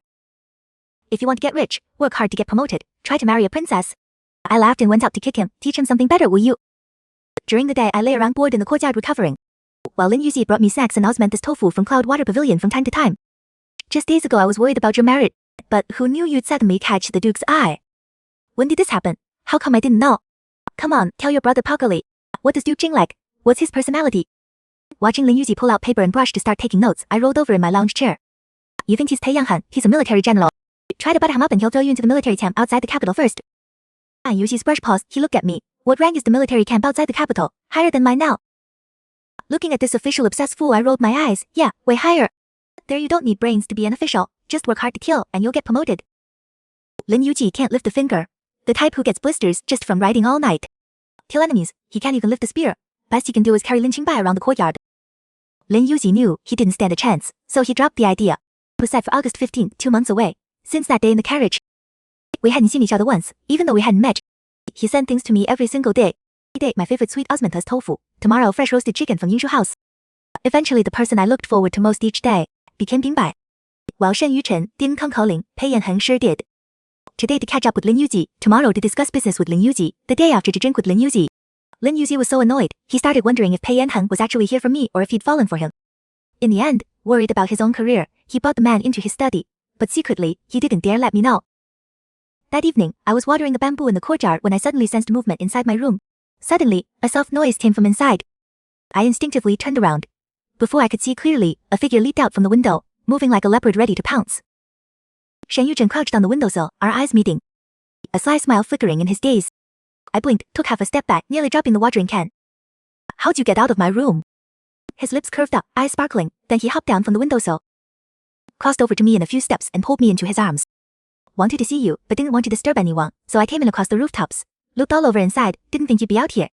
If you want to get rich, work hard to get promoted. Try to marry a princess. I laughed and went out to kick him. Teach him something better, will you? During the day, I lay around bored in the courtyard recovering, while Lin Yuzi brought me snacks and osmanthus tofu from Cloud Water Pavilion from time to time. Just days ago I was worried about your marriage, but who knew you'd suddenly catch the Duke's eye? When did this happen? How come I didn't know? Come on, tell your brother properly. What does Duke Jing like? What's his personality? Watching Lin Yuzi pull out paper and brush to start taking notes, I rolled over in my lounge chair. You think he's Pei Yanheng? He's a military general. Try to butter him up and he'll throw you into the military camp outside the capital first. Yuzi's brush paused. He looked at me. What rank is the military camp outside the capital? Higher than mine now. Looking at this official obsessed fool, I rolled my eyes. Yeah, way higher. There, you don't need brains to be an official. Just work hard to kill and you'll get promoted. Lin Yuji can't lift a finger. The type who gets blisters just from riding all night. Kill enemies. He can't even lift a spear. Best he can do is carry Lin Qingbai around the courtyard. Lin Yuji knew he didn't stand a chance, so he dropped the idea. was set for August 15th, 2 months away. Since that day in the carriage, we hadn't seen each other once, even though we hadn't met. He sent things to me every single day. Today, my favorite sweet osmanthus tofu. Tomorrow, fresh roasted chicken from Yinshu House. Eventually, the person I looked forward to most each day became Bing Bai. While Shen Yuchen didn't come calling, Pei Yanheng sure did. Today to catch up with Lin Yuji, tomorrow to discuss business with Lin Yuji, the day after to drink with Lin Yuji. Lin Yuji was so annoyed, he started wondering if Pei Yanheng was actually here for me or if he'd fallen for him. In the end, worried about his own career, he brought the man into his study, but secretly, he didn't dare let me know. That evening, I was watering the bamboo in the courtyard when I suddenly sensed movement inside my room. Suddenly, a soft noise came from inside. I instinctively turned around. Before I could see clearly, a figure leaped out from the window, moving like a leopard ready to pounce. Shen Yuzhen crouched on the windowsill, our eyes meeting. A sly smile flickering in his gaze. I blinked, took half a step back, nearly dropping the watering can. How'd you get out of my room? His lips curved up, eyes sparkling, then he hopped down from the windowsill. Crossed over to me in a few steps and pulled me into his arms. Wanted to see you, but didn't want to disturb anyone, so I came in across the rooftops. Looked all over inside, didn't think you'd be out here.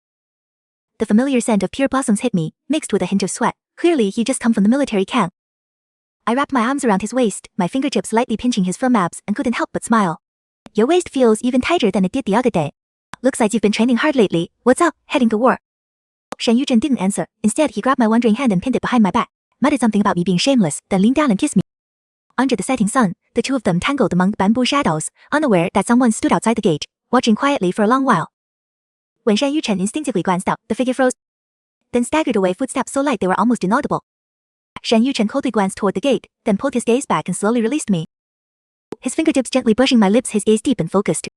The familiar scent of pure blossoms hit me, mixed with a hint of sweat. Clearly he'd just come from the military camp. I wrapped my arms around his waist, my fingertips lightly pinching his firm abs, and couldn't help but smile. Your waist feels even tighter than it did the other day. Looks like you've been training hard lately. What's up, heading to war? Shen Yuzhen didn't answer. Instead, he grabbed my wandering hand and pinned it behind my back, muttered something about me being shameless, then leaned down and kissed me. Under the setting sun, the two of them tangled among bamboo shadows, unaware that someone stood outside the gate, watching quietly for a long while. When Shen Yuchen instinctively glanced up, the figure froze, then staggered away, footsteps so light they were almost inaudible. Shen Yuchen coldly glanced toward the gate, then pulled his gaze back and slowly released me. His fingertips gently brushing my lips, his gaze deep and focused.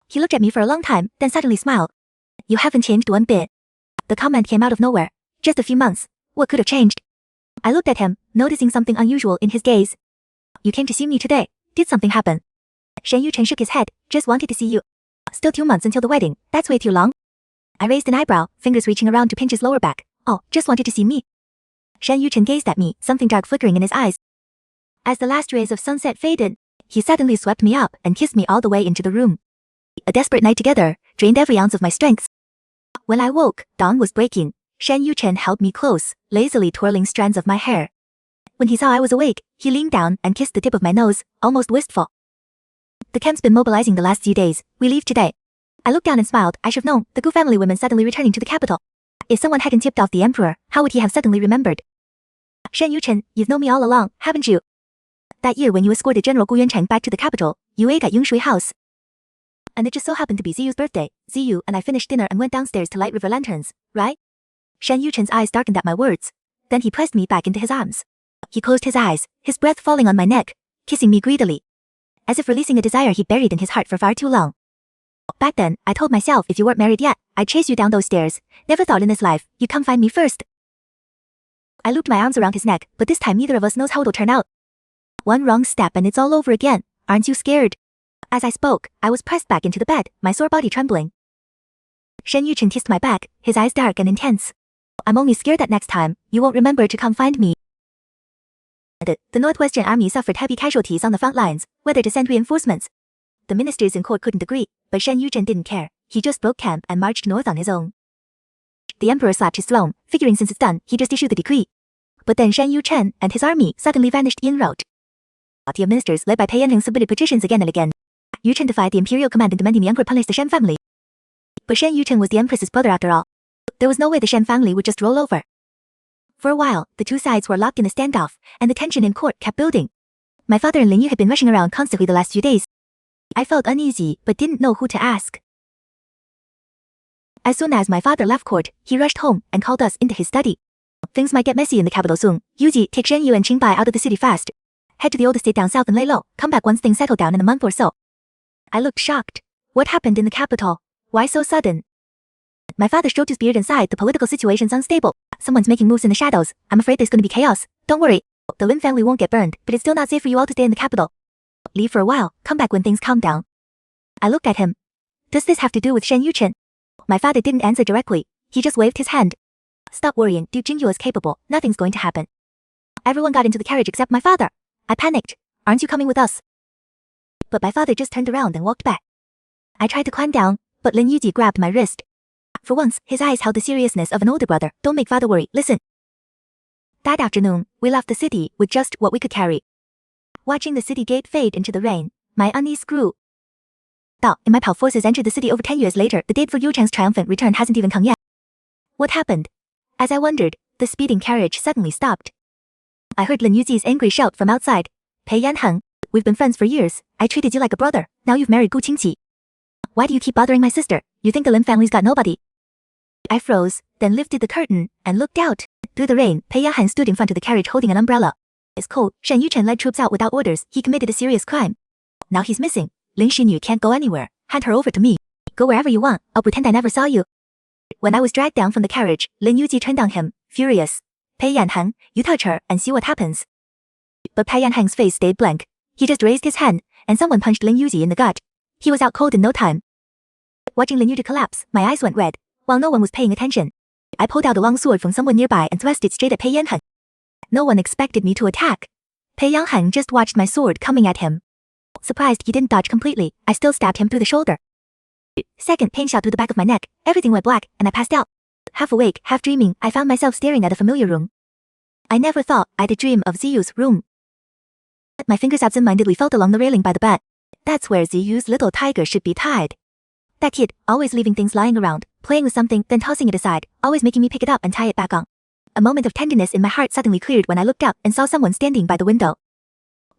He looked at me for a long time, then suddenly smiled. You haven't changed one bit. The comment came out of nowhere. Just a few months. What could have changed? I looked at him, noticing something unusual in his gaze. You came to see me today. Did something happen? Shen Yuchen shook his head. Just wanted to see you. Still 2 months until the wedding. That's way too long. I raised an eyebrow, fingers reaching around to pinch his lower back. Oh, just wanted to see me. Shen Yuchen gazed at me, something dark flickering in his eyes. As the last rays of sunset faded, he suddenly swept me up and kissed me all the way into the room. A desperate night together drained every ounce of my strength. When I woke, dawn was breaking. Shen Yuchen held me close, lazily twirling strands of my hair. When he saw I was awake, he leaned down and kissed the tip of my nose, almost wistful. The camp's been mobilizing the last few days. We leave today. I looked down and smiled. I should've known, the Gu family women suddenly returning to the capital. If someone hadn't tipped off the emperor, how would he have suddenly remembered? Shen Yuchen, you've known me all along, haven't you? That year when you escorted General Gu Yuancheng back to the capital, you ate at Yongshui House. And it just so happened to be Ziyu's birthday. Ziyu and I finished dinner and went downstairs to light river lanterns, right? Shen Yuchen's eyes darkened at my words. Then he pressed me back into his arms. He closed his eyes, his breath falling on my neck, kissing me greedily, as if releasing a desire he'd buried in his heart for far too long. Back then, I told myself if you weren't married yet, I'd chase you down those stairs. Never thought in this life, you'd come find me first. I looped my arms around his neck, but this time neither of us knows how it'll turn out. One wrong step and it's all over again. Aren't you scared? As I spoke, I was pressed back into the bed, my sore body trembling. Shen Yuchen kissed my back, his eyes dark and intense. I'm only scared that next time, you won't remember to come find me. The Northwestern Army suffered heavy casualties on the front lines, whether to send reinforcements. The ministers in court couldn't agree, but Shen Yuchen didn't care. He just broke camp and marched north on his own. The emperor slapped his throne, figuring since it's done, he just issued the decree. But then Shen Yuchen and his army suddenly vanished en route. A party of ministers led by Pei Yanheng submitted petitions again and again. Yuchen defied the imperial command and demanding the emperor punish the Shen family. But Shen Yuchen was the empress's brother after all. There was no way the Shen family would just roll over. For a while, the two sides were locked in a standoff, and the tension in court kept building. My father and Lin Yu had been rushing around constantly the last few days. I felt uneasy, but didn't know who to ask. As soon as my father left court, he rushed home and called us into his study. Things might get messy in the capital soon. Yuji, take Shen Yu and Qingbai out of the city fast. Head to the old estate down south and lay low. Come back once things settle down in a month or so. I looked shocked. What happened in the capital? Why so sudden? My father stroked his beard and sighed. The political situation's unstable. Someone's making moves in the shadows. I'm afraid there's gonna be chaos. Don't worry. The Lin family won't get burned, but it's still not safe for you all to stay in the capital. Leave for a while. Come back when things calm down. I looked at him. Does this have to do with Shen Yuchen? My father didn't answer directly. He just waved his hand. Stop worrying. Duke Jingyu is capable. Nothing's going to happen. Everyone got into the carriage except my father. I panicked. Aren't you coming with us? But my father just turned around and walked back. I tried to climb down, but Lin Yuji grabbed my wrist. For once, his eyes held the seriousness of an older brother. Don't make father worry. Listen. That afternoon, we left the city with just what we could carry. Watching the city gate fade into the rain, my unease grew. In my Pao forces entered the city over 10 years later, the date for Yu Chang's triumphant return hasn't even come yet. What happened? As I wondered, the speeding carriage suddenly stopped. I heard Lin Yuji's angry shout from outside. Pei Yanheng, we've been friends for years. I treated you like a brother. Now you've married Gu Qingqi. Why do you keep bothering my sister? You think the Lin family's got nobody? I froze, then lifted the curtain and looked out. Through the rain, Pei Yanheng stood in front of the carriage holding an umbrella. It's cold. Shen Yuchen led troops out without orders. He committed a serious crime. Now he's missing. Lin Xinyu can't go anywhere. Hand her over to me. Go wherever you want. I'll pretend I never saw you. When I was dragged down from the carriage, Lin Yuji turned on him, furious. Pei Yanheng, you touch her and see what happens. But Pei Yanheng's face stayed blank. He just raised his hand, and someone punched Lin Yuji in the gut. He was out cold in no time. Watching Lin Yuji collapse, my eyes went red. While no one was paying attention, I pulled out a long sword from someone nearby and thrust it straight at Pei Yanheng. No one expected me to attack. Pei Yanheng just watched my sword coming at him. Surprised he didn't dodge completely, I still stabbed him through the shoulder. Second pain shot through the back of my neck, everything went black, and I passed out. Half awake, half dreaming, I found myself staring at a familiar room. I never thought I'd dream of Ziyu's room. My fingers absent-mindedly felt along the railing by the bed. That's where Ziyu's little tiger should be tied. That kid, always leaving things lying around, playing with something, then tossing it aside, always making me pick it up and tie it back on. A moment of tenderness in my heart suddenly cleared when I looked up and saw someone standing by the window.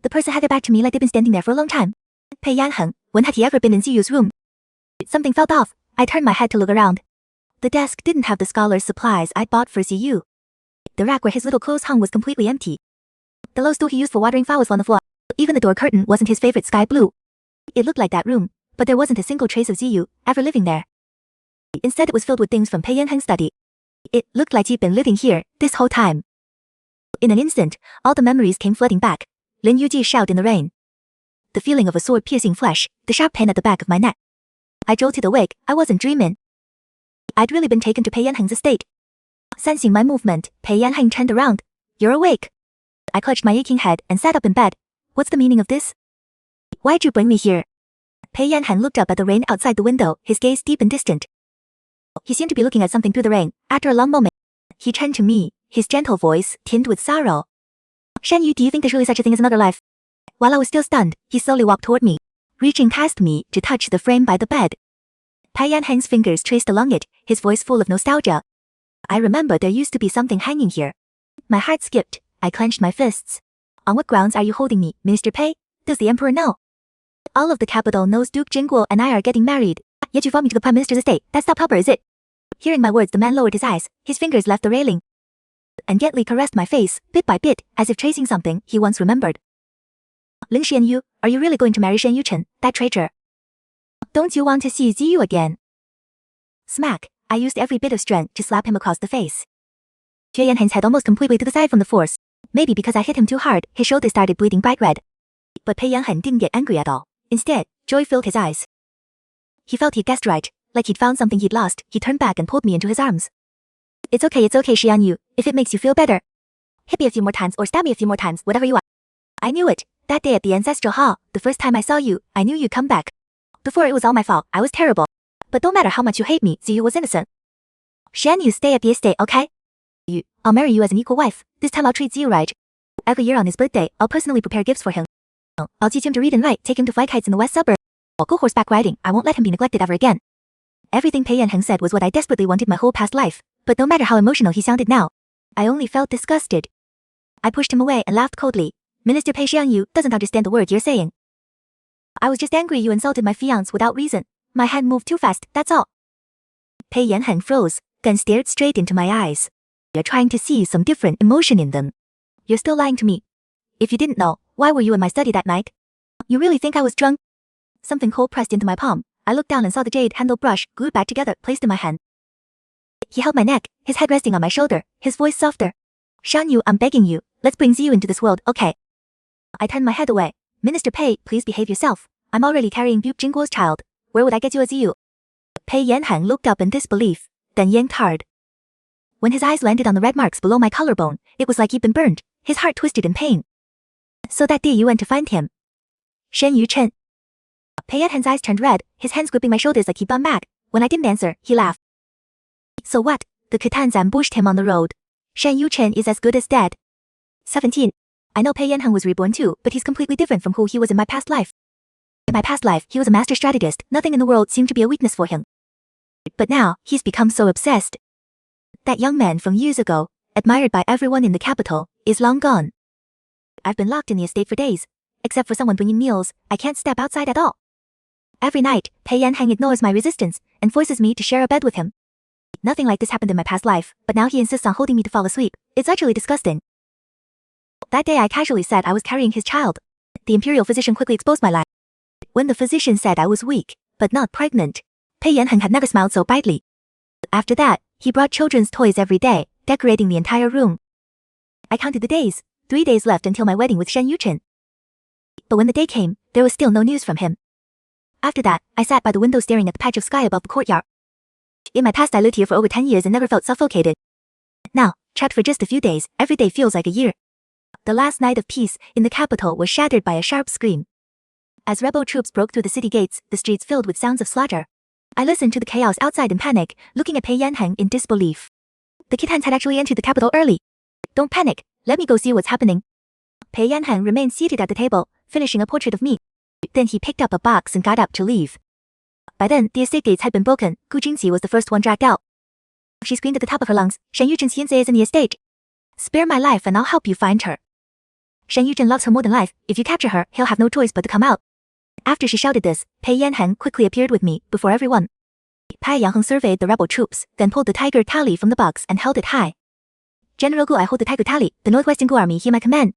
The person had their back to me like they'd been standing there for a long time. Pei Yanheng, when had he ever been in Ziyu's room? Something felt off. I turned my head to look around. The desk didn't have the scholar's supplies I'd bought for Ziyu. The rack where his little clothes hung was completely empty. The low stool he used for watering flowers was on the floor. Even the door curtain wasn't his favorite sky blue. It looked like that room, but there wasn't a single trace of Ziyu ever living there. Instead, it was filled with things from Pei Yanheng's study. It looked like he'd been living here this whole time. In an instant, all the memories came flooding back. Lin Yuji's shout in the rain. The feeling of a sword piercing flesh, the sharp pain at the back of my neck. I jolted awake. I wasn't dreaming. I'd really been taken to Pei Yanheng's estate. Sensing my movement, Pei Yanheng turned around. You're awake. I clutched my aching head and sat up in bed. What's the meaning of this? Why'd you bring me here? Pei Yanheng looked up at the rain outside the window, his gaze deep and distant. He seemed to be looking at something through the rain. After a long moment, he turned to me, his gentle voice tinged with sorrow. Shen Yu, do you think there's really such a thing as another life? While I was still stunned, he slowly walked toward me, reaching past me to touch the frame by the bed. Pei Yanheng's fingers traced along it, his voice full of nostalgia. I remember there used to be something hanging here. My heart skipped. I clenched my fists. On what grounds are you holding me, Minister Pei? Does the Emperor know? All of the capital knows Duke Jingguo and I are getting married. Yet you brought me to the Prime Minister's estate. That's not proper, is it? Hearing my words, the man lowered his eyes. His fingers left the railing and gently caressed my face, bit by bit, as if tracing something he once remembered. Lin Xianyu, are you really going to marry Shen Yuchen, that traitor? Don't you want to see Ziyu again? Smack! I used every bit of strength to slap him across the face. Pei Yanheng's head almost completely to the side from the force. Maybe because I hit him too hard, his shoulder started bleeding bright red. But Pei Yanheng didn't get angry at all. Instead, joy filled his eyes. He felt he'd guessed right, like he'd found something he'd lost. He turned back and pulled me into his arms. It's okay, Xianyu, if it makes you feel better. Hit me a few more times or stab me a few more times, whatever you want. I knew it. That day at the ancestral hall, the first time I saw you, I knew you'd come back. Before it was all my fault, I was terrible. But no matter how much you hate me, Ziyu was innocent. Xianyu, stay at the estate, okay? I'll marry you as an equal wife. This time I'll treat Ziyu right. Every year on his birthday, I'll personally prepare gifts for him. I'll teach him to read and write, take him to fly kites in the west suburb. I'll go horseback riding. I won't let him be neglected ever again. Everything Pei Yanheng said was what I desperately wanted my whole past life. But no matter how emotional he sounded now, I only felt disgusted. I pushed him away and laughed coldly. Minister Pei Xiangyu doesn't understand the word you're saying. I was just angry you insulted my fiancé without reason. My hand moved too fast, that's all. Pei Yanheng froze, then stared straight into my eyes. You're trying to see some different emotion in them. You're still lying to me. If you didn't know, why were you in my study that night? You really think I was drunk? Something cold pressed into my palm. I looked down and saw the jade handled brush, glued back together, placed in my hand. He held my neck, his head resting on my shoulder, his voice softer. Xianyu, I'm begging you, let's bring Ziyu into this world, okay? I turned my head away. Minister Pei, please behave yourself. I'm already carrying Duke Jingguo's child. Where would I get you a Ziyu? Pei Yanheng looked up in disbelief, then yanked hard. When his eyes landed on the red marks below my collarbone, it was like he'd been burned, his heart twisted in pain. So that day you went to find him. Shen Yuchen. Pei Yanheng's eyes turned red, his hands gripping my shoulders like he'd gone mad. When I didn't answer, he laughed. So what? The Khitans ambushed him on the road. Shen Yuchen is as good as dead. 17. I know Pei Yanheng was reborn too, but he's completely different from who he was in my past life. In my past life, he was a master strategist. Nothing in the world seemed to be a weakness for him. But now, he's become so obsessed. That young man from years ago, admired by everyone in the capital, is long gone. I've been locked in the estate for days. Except for someone bringing meals, I can't step outside at all. Every night, Pei Yanheng ignores my resistance and forces me to share a bed with him. Nothing like this happened in my past life, but now he insists on holding me to fall asleep. It's utterly disgusting. That day I casually said I was carrying his child. The imperial physician quickly exposed my lie. When the physician said I was weak, but not pregnant, Pei Yanheng had never smiled so brightly. After that, he brought children's toys every day, decorating the entire room. I counted the days, 3 days left until my wedding with Shen Yuchen. But when the day came, there was still no news from him. After that, I sat by the window staring at the patch of sky above the courtyard. In my past I lived here for over 10 years and never felt suffocated. Now, trapped for just a few days, every day feels like a year. The last night of peace in the capital was shattered by a sharp scream. As rebel troops broke through the city gates, the streets filled with sounds of slaughter. I listened to the chaos outside in panic, looking at Pei Yanheng in disbelief. The Kitans had actually entered the capital early. Don't panic, let me go see what's happening. Pei Yanheng remained seated at the table, finishing a portrait of me. Then he picked up a box and got up to leave. By then, the estate gates had been broken. Gu Jingqi was the first one dragged out. She screamed at the top of her lungs, Shen Yuchen's fiancée is in the estate. Spare my life and I'll help you find her. Shen Yuchen loves her more than life. If you capture her, he'll have no choice but to come out. After she shouted this, Pei Yanheng quickly appeared with me, before everyone. Pei Yanheng surveyed the rebel troops, then pulled the tiger tally from the box and held it high. General Gu, I hold the tiger tally, the Northwestern Gu army hear my command.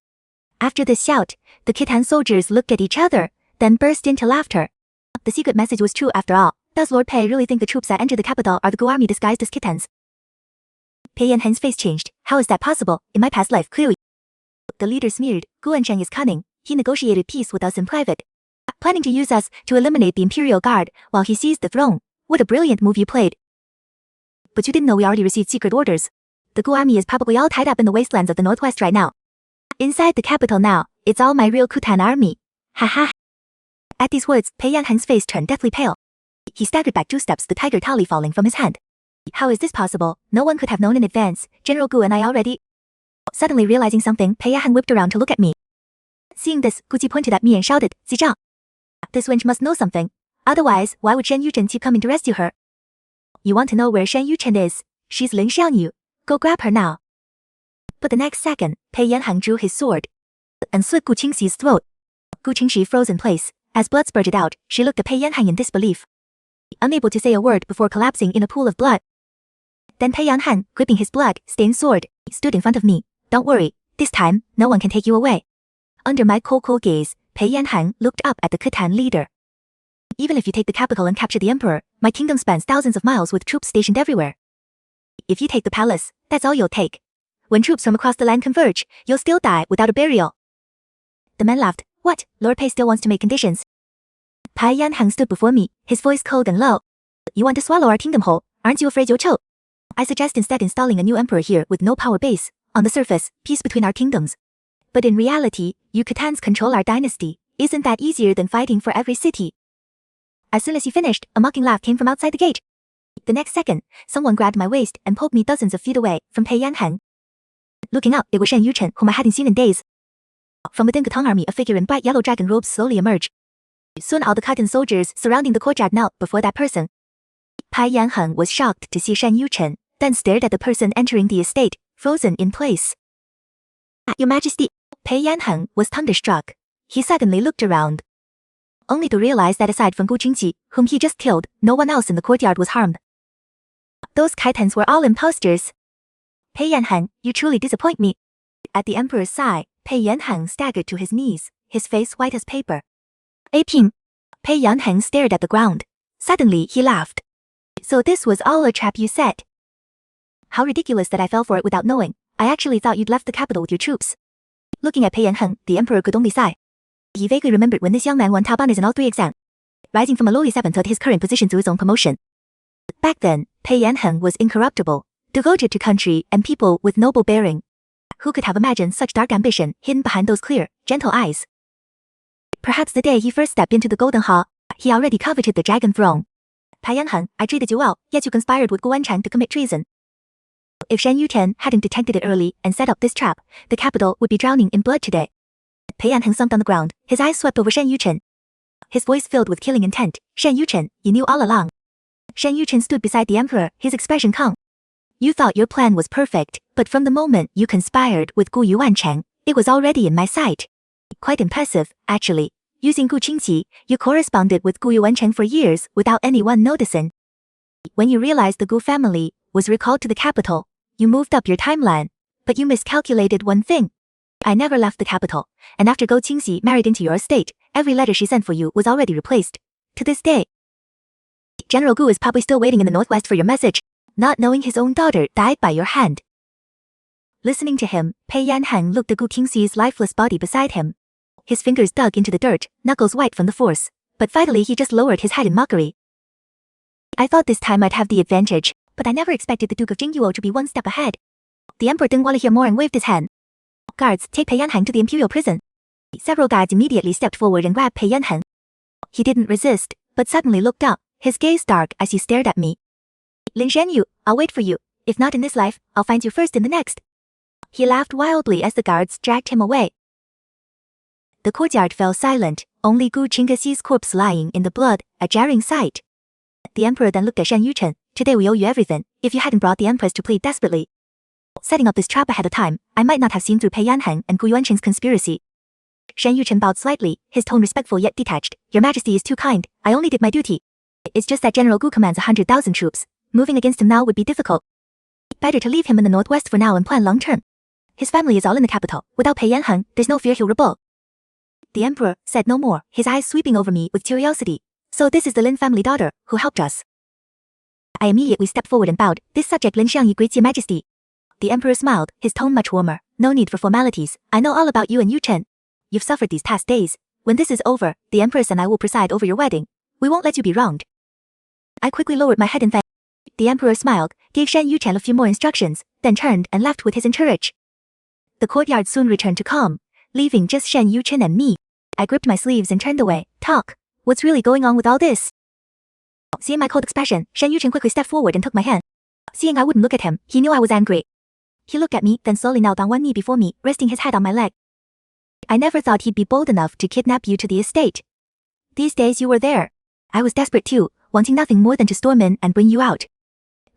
After this shout, the Khitan soldiers looked at each other, then burst into laughter. The secret message was true after all. Does Lord Pei really think the troops that entered the capital are the Gu army disguised as Khitans? Pei Yanheng's face changed. How is that possible? In my past life, clearly. The leader sneered. Gu Ensheng is cunning. He negotiated peace with us in private, planning to use us to eliminate the Imperial Guard while he seized the throne. What a brilliant move you played. But you didn't know we already received secret orders. The Gu army is probably all tied up in the wastelands of the Northwest right now. Inside the capital now, it's all my real Khitan army. Ha ha. At these words, Pei Yanheng's face turned deathly pale. He staggered back 2 steps, the tiger tally falling from his hand. How is this possible? No one could have known in advance. General Gu and I already... Suddenly realizing something, Pei Yanheng whipped around to look at me. Seeing this, Gu Ji pointed at me and shouted, Zizhang. This wench must know something. Otherwise, why would Shen Yuchen keep coming to rescue her? You want to know where Shen Yuchen is? She's Ling Xiangyu. Go grab her now. But the next second, Pei Yanheng drew his sword and slit Gu Qingxi's throat. Gu Qingxi froze in place. As blood spurted out, she looked at Pei Yanheng in disbelief, unable to say a word before collapsing in a pool of blood. Then Pei Yanheng, gripping his blood-stained sword, stood in front of me. Don't worry, this time, no one can take you away. Under my cold gaze, Pei Yanheng looked up at the Khitan leader. Even if you take the capital and capture the emperor, my kingdom spans thousands of miles with troops stationed everywhere. If you take the palace, that's all you'll take. When troops from across the land converge, you'll still die without a burial. The man laughed. What? Lord Pei still wants to make conditions. Pei Yanheng stood before me, his voice cold and low. You want to swallow our kingdom whole, aren't you afraid you'll choke? I suggest instead installing a new emperor here with no power base. On the surface, peace between our kingdoms. But in reality, you Khitans control our dynasty. Isn't that easier than fighting for every city? As soon as he finished, a mocking laugh came from outside the gate. The next second, someone grabbed my waist and pulled me dozens of feet away from Pei Yanheng. Looking up, it was Shen Yuchen, whom I hadn't seen in days. From within the Tang army, a figure in bright yellow dragon robes slowly emerged. Soon all the Khitan soldiers surrounding the courtyard knelt before that person. Pei Yanheng was shocked to see Shen Yuchen, then stared at the person entering the estate, frozen in place. Your Majesty, Pei Yanheng was thunderstruck. He suddenly looked around, only to realize that aside from Gu Jingqi, whom he just killed, no one else in the courtyard was harmed. Those Khitans were all imposters. Pei Yanheng, you truly disappoint me. At the emperor's side, Pei Yanheng staggered to his knees, his face white as paper. Aping. Pei Yanheng stared at the ground. Suddenly he laughed. So this was all a trap you set. How ridiculous that I fell for it without knowing. I actually thought you'd left the capital with your troops. Looking at Pei Yanheng, the emperor could only sigh. He vaguely remembered when this young man won top honors in all 3 exams, rising from a lowly 7th to his current position through his own promotion. Back then, Pei Yanheng was incorruptible, devoted to country and people with noble bearing. Who could have imagined such dark ambition hidden behind those clear, gentle eyes? Perhaps the day he first stepped into the Golden Hall, he already coveted the dragon throne. Pei Yanheng, I treated you well, yet you conspired with Gu Ensheng to commit treason. If Shen Yuchen hadn't detected it early and set up this trap, the capital would be drowning in blood today. Pei Yanheng sunk on the ground, his eyes swept over Shen Yuchen. His voice filled with killing intent. Shen Yuchen, you knew all along. Shen Yuchen stood beside the emperor, his expression calm. You thought your plan was perfect, but from the moment you conspired with Gu Yuancheng, it was already in my sight. Quite impressive, actually. Using Gu Qingqi, you corresponded with Gu Yuancheng for years without anyone noticing. When you realized the Gu family was recalled to the capital, you moved up your timeline, but you miscalculated one thing. I never left the capital, and after Gu Qingxi married into your estate, every letter she sent for you was already replaced. To this day, General Gu is probably still waiting in the northwest for your message, not knowing his own daughter died by your hand. Listening to him, Pei Yanheng looked at Gu Qingxi's lifeless body beside him. His fingers dug into the dirt, knuckles white from the force, but finally he just lowered his head in mockery. I thought this time I'd have the advantage, but I never expected the Duke of Jingyuo to be one step ahead. The emperor didn't want to hear more and waved his hand. Guards, take Pei Yanheng to the imperial prison. Several guards immediately stepped forward and grabbed Pei Yanheng. He didn't resist, but suddenly looked up, his gaze dark as he stared at me. Lin Shenyu, I'll wait for you. If not in this life, I'll find you first in the next. He laughed wildly as the guards dragged him away. The courtyard fell silent, only Gu Qingxi's corpse lying in the blood, a jarring sight. The emperor then looked at Shen Yuchen. Today we owe you everything. If you hadn't brought the empress to plead desperately, setting up this trap ahead of time, I might not have seen through Pei Yanheng and Gu Yuancheng's conspiracy. Shen Yuchen bowed slightly, his tone respectful yet detached. Your Majesty is too kind. I only did my duty. It's just that General Gu commands 100,000 troops. Moving against him now would be difficult. Better to leave him in the northwest for now and plan long term. His family is all in the capital. Without Pei Yanheng, there's no fear he'll rebel. The emperor said no more, his eyes sweeping over me with curiosity. So this is the Lin family daughter, who helped us. I immediately stepped forward and bowed. This subject Lin Xiangyi greets your Majesty. The emperor smiled, his tone much warmer. No need for formalities. I know all about you and Yu Chen. You've suffered these past days. When this is over, the empress and I will preside over your wedding. We won't let you be wronged. I quickly lowered my head in thanks. The emperor smiled, gave Shen Yuchen a few more instructions, then turned and left with his entourage. The courtyard soon returned to calm, leaving just Shen Yuchen and me. I gripped my sleeves and turned away. Talk. What's really going on with all this? Seeing my cold expression, Shen Yuchen quickly stepped forward and took my hand. Seeing I wouldn't look at him, he knew I was angry. He looked at me, then slowly knelt on one knee before me, resting his head on my leg. I never thought he'd be bold enough to kidnap you to the estate. These days you were there. I was desperate too, wanting nothing more than to storm in and bring you out.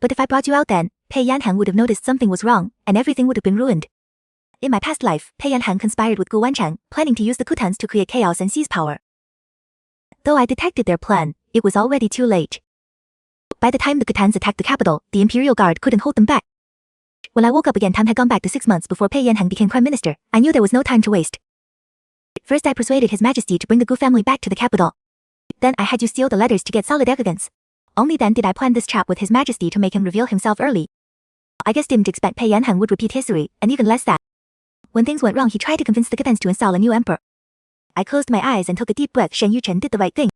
But if I brought you out then, Pei Yanheng would have noticed something was wrong, and everything would have been ruined. In my past life, Pei Yanheng conspired with Gu Wancheng, planning to use the Kutans to create chaos and seize power. Though I detected their plan, it was already too late. By the time the Kutans attacked the capital, the Imperial Guard couldn't hold them back. When I woke up again, time had gone back to 6 months before Pei Yanheng became Prime Minister. I knew there was no time to waste. First I persuaded His Majesty to bring the Gu family back to the capital. Then I had you steal the letters to get solid evidence. Only then did I plan this trap with His Majesty to make him reveal himself early. I guess didn't expect Pei Yanheng would repeat history, and even less that. When things went wrong, he tried to convince the Kutans to install a new emperor. I closed my eyes and took a deep breath. Shen Yuchen did the right thing.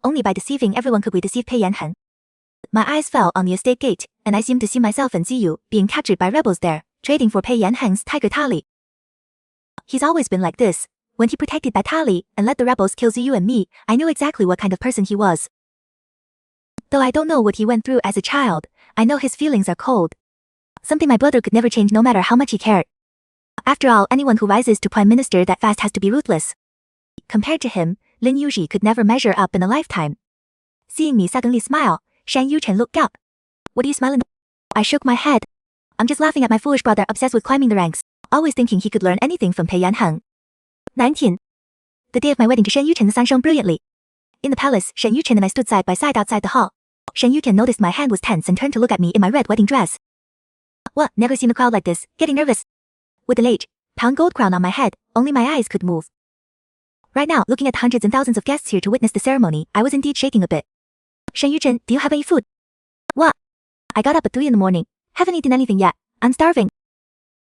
Only by deceiving everyone could we deceive Pei Yanheng. My eyes fell on the estate gate, and I seemed to see myself and Ziyu being captured by rebels there, trading for Pei Yanheng's tiger Tali. He's always been like this. When he protected by Tali and let the rebels kill Ziyu and me, I knew exactly what kind of person he was. Though I don't know what he went through as a child, I know his feelings are cold. Something my brother could never change no matter how much he cared. After all, anyone who rises to Prime Minister that fast has to be ruthless. Compared to him, Lin Yuji could never measure up in a lifetime. Seeing me suddenly smile, Shen Yuchen looked up. What are you smiling at? I shook my head. I'm just laughing at my foolish brother obsessed with climbing the ranks, always thinking he could learn anything from Pei Yanheng. 19. The day of my wedding to Shen Yuchen, the sun shone brilliantly. In the palace, Shen Yuchen and I stood side by side outside the hall. Shen Yuchen noticed my hand was tense and turned to look at me in my red wedding dress. What? Never seen a crowd like this, getting nervous. With the late, pound gold crown on my head, only my eyes could move. Right now, looking at the hundreds and thousands of guests here to witness the ceremony, I was indeed shaking a bit. Shen Yuchen, do you have any food? What? I got up at 3 in the morning. Haven't eaten anything yet. I'm starving.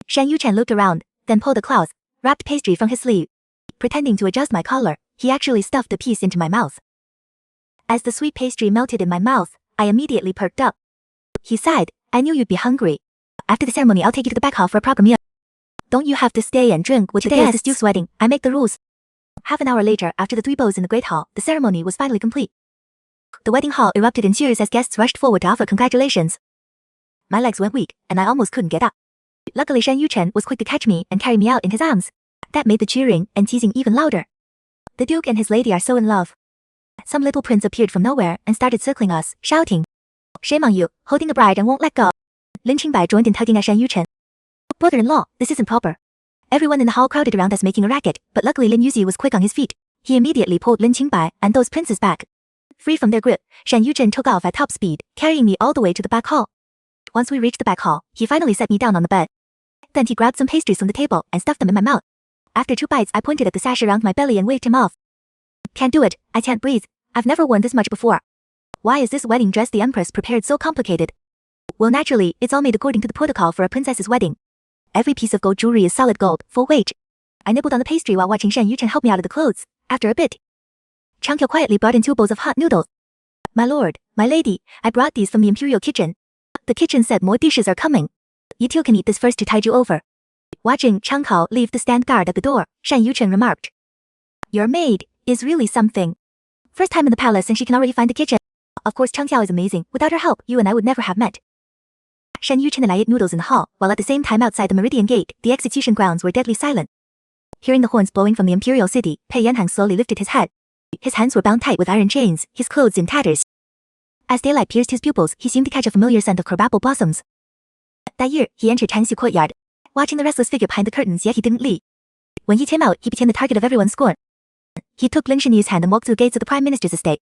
Shen Yuchen looked around, then pulled a cloth, wrapped pastry from his sleeve. Pretending to adjust my collar, he actually stuffed a piece into my mouth. As the sweet pastry melted in my mouth, I immediately perked up. He sighed, I knew you'd be hungry. After the ceremony, I'll take you to the back hall for a proper meal. Don't you have to stay and drink with the guests? Today is the Duke's wedding. I make the rules. Half an hour later, after the 3 bows in the Great Hall, the ceremony was finally complete. The wedding hall erupted in cheers as guests rushed forward to offer congratulations. My legs went weak, and I almost couldn't get up. Luckily, Shan Yuchen was quick to catch me and carry me out in his arms. That made the cheering and teasing even louder. The Duke and his lady are so in love. Some little prince appeared from nowhere and started circling us, shouting, "Shame on you, holding a bride and won't let go." Lin Qingbai joined in tugging at Shan Yuchen. "Brother-in-law, this isn't proper." Everyone in the hall crowded around us making a racket, but luckily Lin Yuzi was quick on his feet. He immediately pulled Lin Qingbai and those princes back. Free from their grip, Shan Yuchen took off at top speed, carrying me all the way to the back hall. Once we reached the back hall, he finally set me down on the bed. Then he grabbed some pastries from the table and stuffed them in my mouth. After 2 bites, I pointed at the sash around my belly and waved him off. "Can't do it, I can't breathe. I've never worn this much before. Why is this wedding dress the Empress prepared so complicated?" "Well, naturally, it's all made according to the protocol for a princess's wedding. Every piece of gold jewelry is solid gold, full weight." I nibbled on the pastry while watching Shan Yuchen help me out of the clothes. After a bit, Chang Qiu quietly brought in 2 bowls of hot noodles. "My lord, my lady, I brought these from the imperial kitchen. The kitchen said more dishes are coming. You two can eat this first to tide you over." Watching Chang Kao leave the stand guard at the door, Shan Yuchen remarked, "Your maid is really something. First time in the palace and she can already find the kitchen. Of course Chang Qiao is amazing. Without her help, you and I would never have met." Shan Yuchen and I ate noodles in the hall, while at the same time outside the Meridian Gate, the execution grounds were deadly silent. Hearing the horns blowing from the imperial city, Pei Yanheng slowly lifted his head. His hands were bound tight with iron chains, his clothes in tatters. As daylight pierced his pupils, he seemed to catch a familiar scent of crabapple blossoms. That year, he entered Changxi courtyard, watching the restless figure behind the curtains, yet he didn't leave. When he came out, he became the target of everyone's scorn. He took Lin Shenyi's hand and walked through gates of the prime minister's estate.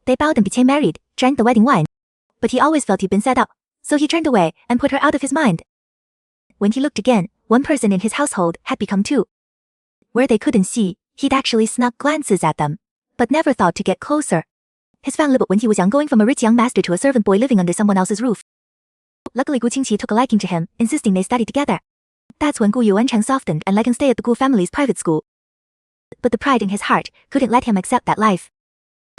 They bowed and became married, drank the wedding wine. But he always felt he'd been set up, so he turned away and put her out of his mind. When he looked again, one person in his household had become 2. Where they couldn't see, he'd actually snuck glances at them, but never thought to get closer. His fan lived when he was young, going from a rich young master to a servant boy living under someone else's roof. Luckily Gu Qingqi took a liking to him, insisting they study together. That's when Gu Yuancheng softened and let him stay at the Gu family's private school. But the pride in his heart couldn't let him accept that life.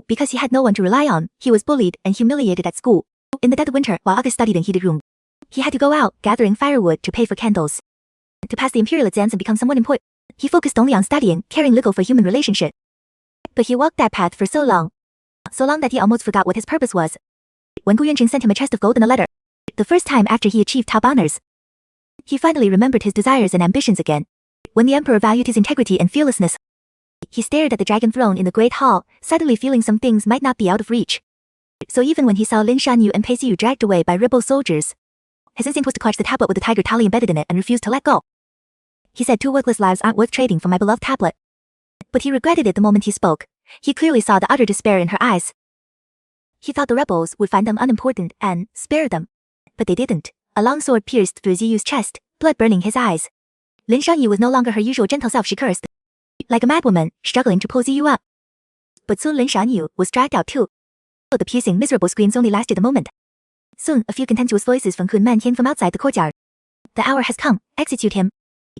Because he had no one to rely on, he was bullied and humiliated at school. In the dead of winter, while others studied in heated room, he had to go out, gathering firewood to pay for candles. To pass the imperial exams and become someone important, he focused only on studying, caring little for human relationship. But he walked that path for so long that he almost forgot what his purpose was. When Gu Yuancheng sent him a chest of gold and a letter, the first time after he achieved top honors, he finally remembered his desires and ambitions again. When the emperor valued his integrity and fearlessness, he stared at the dragon throne in the great hall, suddenly feeling some things might not be out of reach. So even when he saw Lin Shanyu and Pei Siyu dragged away by rebel soldiers, his instinct was to clutch the tablet with the tiger tally embedded in it and refuse to let go. He said 2 worthless lives aren't worth trading for my beloved tablet. But he regretted it the moment he spoke. He clearly saw the utter despair in her eyes. He thought the rebels would find them unimportant and spare them. But they didn't. A long sword pierced through Ziyu's chest, blood burning his eyes. Lin Shanyu was no longer her usual gentle self, she cursed. Like a madwoman, struggling to pull Ziyu up. But soon Lin Shanyu was dragged out too. The piercing, miserable screams only lasted a moment. Soon, a few contemptuous voices from Kunman came from outside the courtyard. "The hour has come, execute him."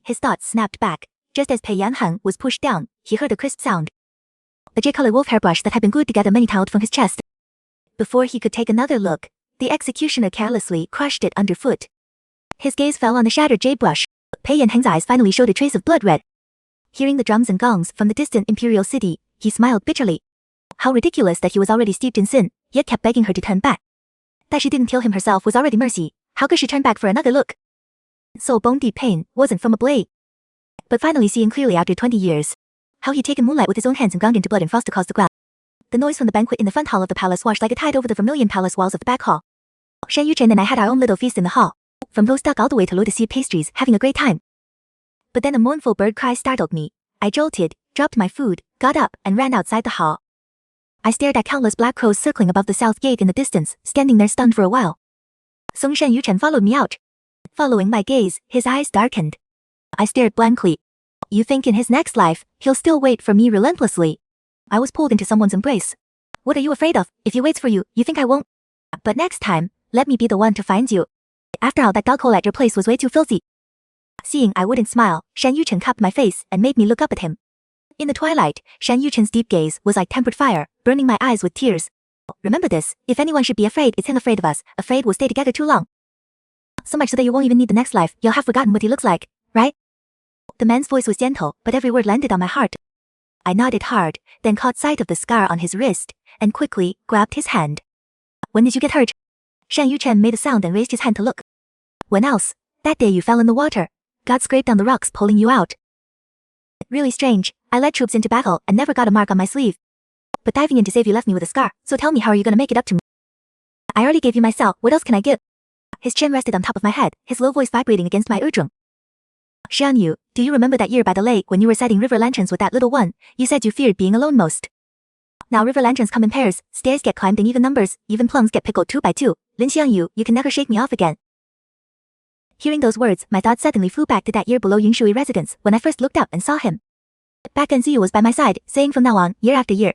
His thoughts snapped back. Just as Pei Yanheng was pushed down, he heard a crisp sound. The jade-colored wolf hairbrush that had been glued together many tiled from his chest. Before he could take another look, the executioner carelessly crushed it underfoot. His gaze fell on the shattered jade brush. Pei Yanheng's eyes finally showed a trace of blood red. Hearing the drums and gongs from the distant imperial city, he smiled bitterly. How ridiculous that he was already steeped in sin, yet kept begging her to turn back. That she didn't kill him herself was already mercy. How could she turn back for another look? So bone-deep pain wasn't from a blade. But finally seeing clearly after 20 years, how he'd taken moonlight with his own hands and ground into blood and frost across the ground. The noise from the banquet in the front hall of the palace washed like a tide over the vermilion palace walls of the back hall. Shan Yuchen and I had our own little feast in the hall, from roast duck all the way to lotus seed pastries, having a great time. But then a mournful bird cry startled me. I jolted, dropped my food, got up, and ran outside the hall. I stared at countless black crows circling above the south gate in the distance, standing there stunned for a while. Song Shan Yuchen followed me out. Following my gaze, his eyes darkened. I stared blankly. You think in his next life, he'll still wait for me relentlessly? I was pulled into someone's embrace. What are you afraid of? If he waits for you, you think I won't? But next time, let me be the one to find you. After all, that dog hole at your place was way too filthy. Seeing I wouldn't smile, Shan Yuchen cupped my face and made me look up at him. In the twilight, Shan Yuchen's deep gaze was like tempered fire, burning my eyes with tears. Remember this, if anyone should be afraid, it's him afraid of us. Afraid we'll stay together too long. So much so that you won't even need the next life, you'll have forgotten what he looks like, right? The man's voice was gentle, but every word landed on my heart. I nodded hard, then caught sight of the scar on his wrist, and quickly grabbed his hand. When did you get hurt? Shan Yuchen made a sound and raised his hand to look. When else? That day you fell in the water. God scraped down the rocks pulling you out. Really strange. I led troops into battle and never got a mark on my sleeve. But diving in to save you left me with a scar, so tell me how are you gonna make it up to me? I already gave you my cell, what else can I give? His chin rested on top of my head, his low voice vibrating against my eardrum. Xianyu, do you remember that year by the lake when you were sighting river lanterns with that little one? You said you feared being alone most. Now river lanterns come in pairs, stairs get climbed in even numbers, even plums get pickled 2 by 2. Lin Xiangyu, you can never shake me off again. Hearing those words, my thoughts suddenly flew back to that year below Yunshui residence when I first looked up and saw him. Back then Ziyu was by my side, saying from now on, year after year,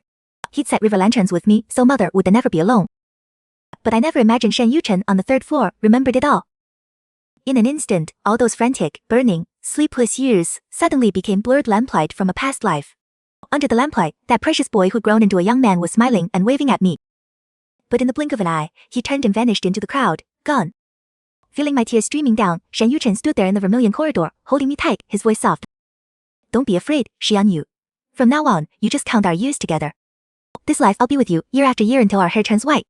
he'd set river lanterns with me, so mother would never be alone. But I never imagined Shen Yuchen on the 3rd floor remembered it all. In an instant, all those frantic, burning, sleepless years suddenly became blurred lamplight from a past life. Under the lamplight, that precious boy who'd grown into a young man was smiling and waving at me. But in the blink of an eye, he turned and vanished into the crowd, gone. Feeling my tears streaming down, Shen Yuchen stood there in the vermilion corridor, holding me tight, his voice soft. Don't be afraid, Xianyu. From now on, you just count our years together. This life I'll be with you, year after year until our hair turns white.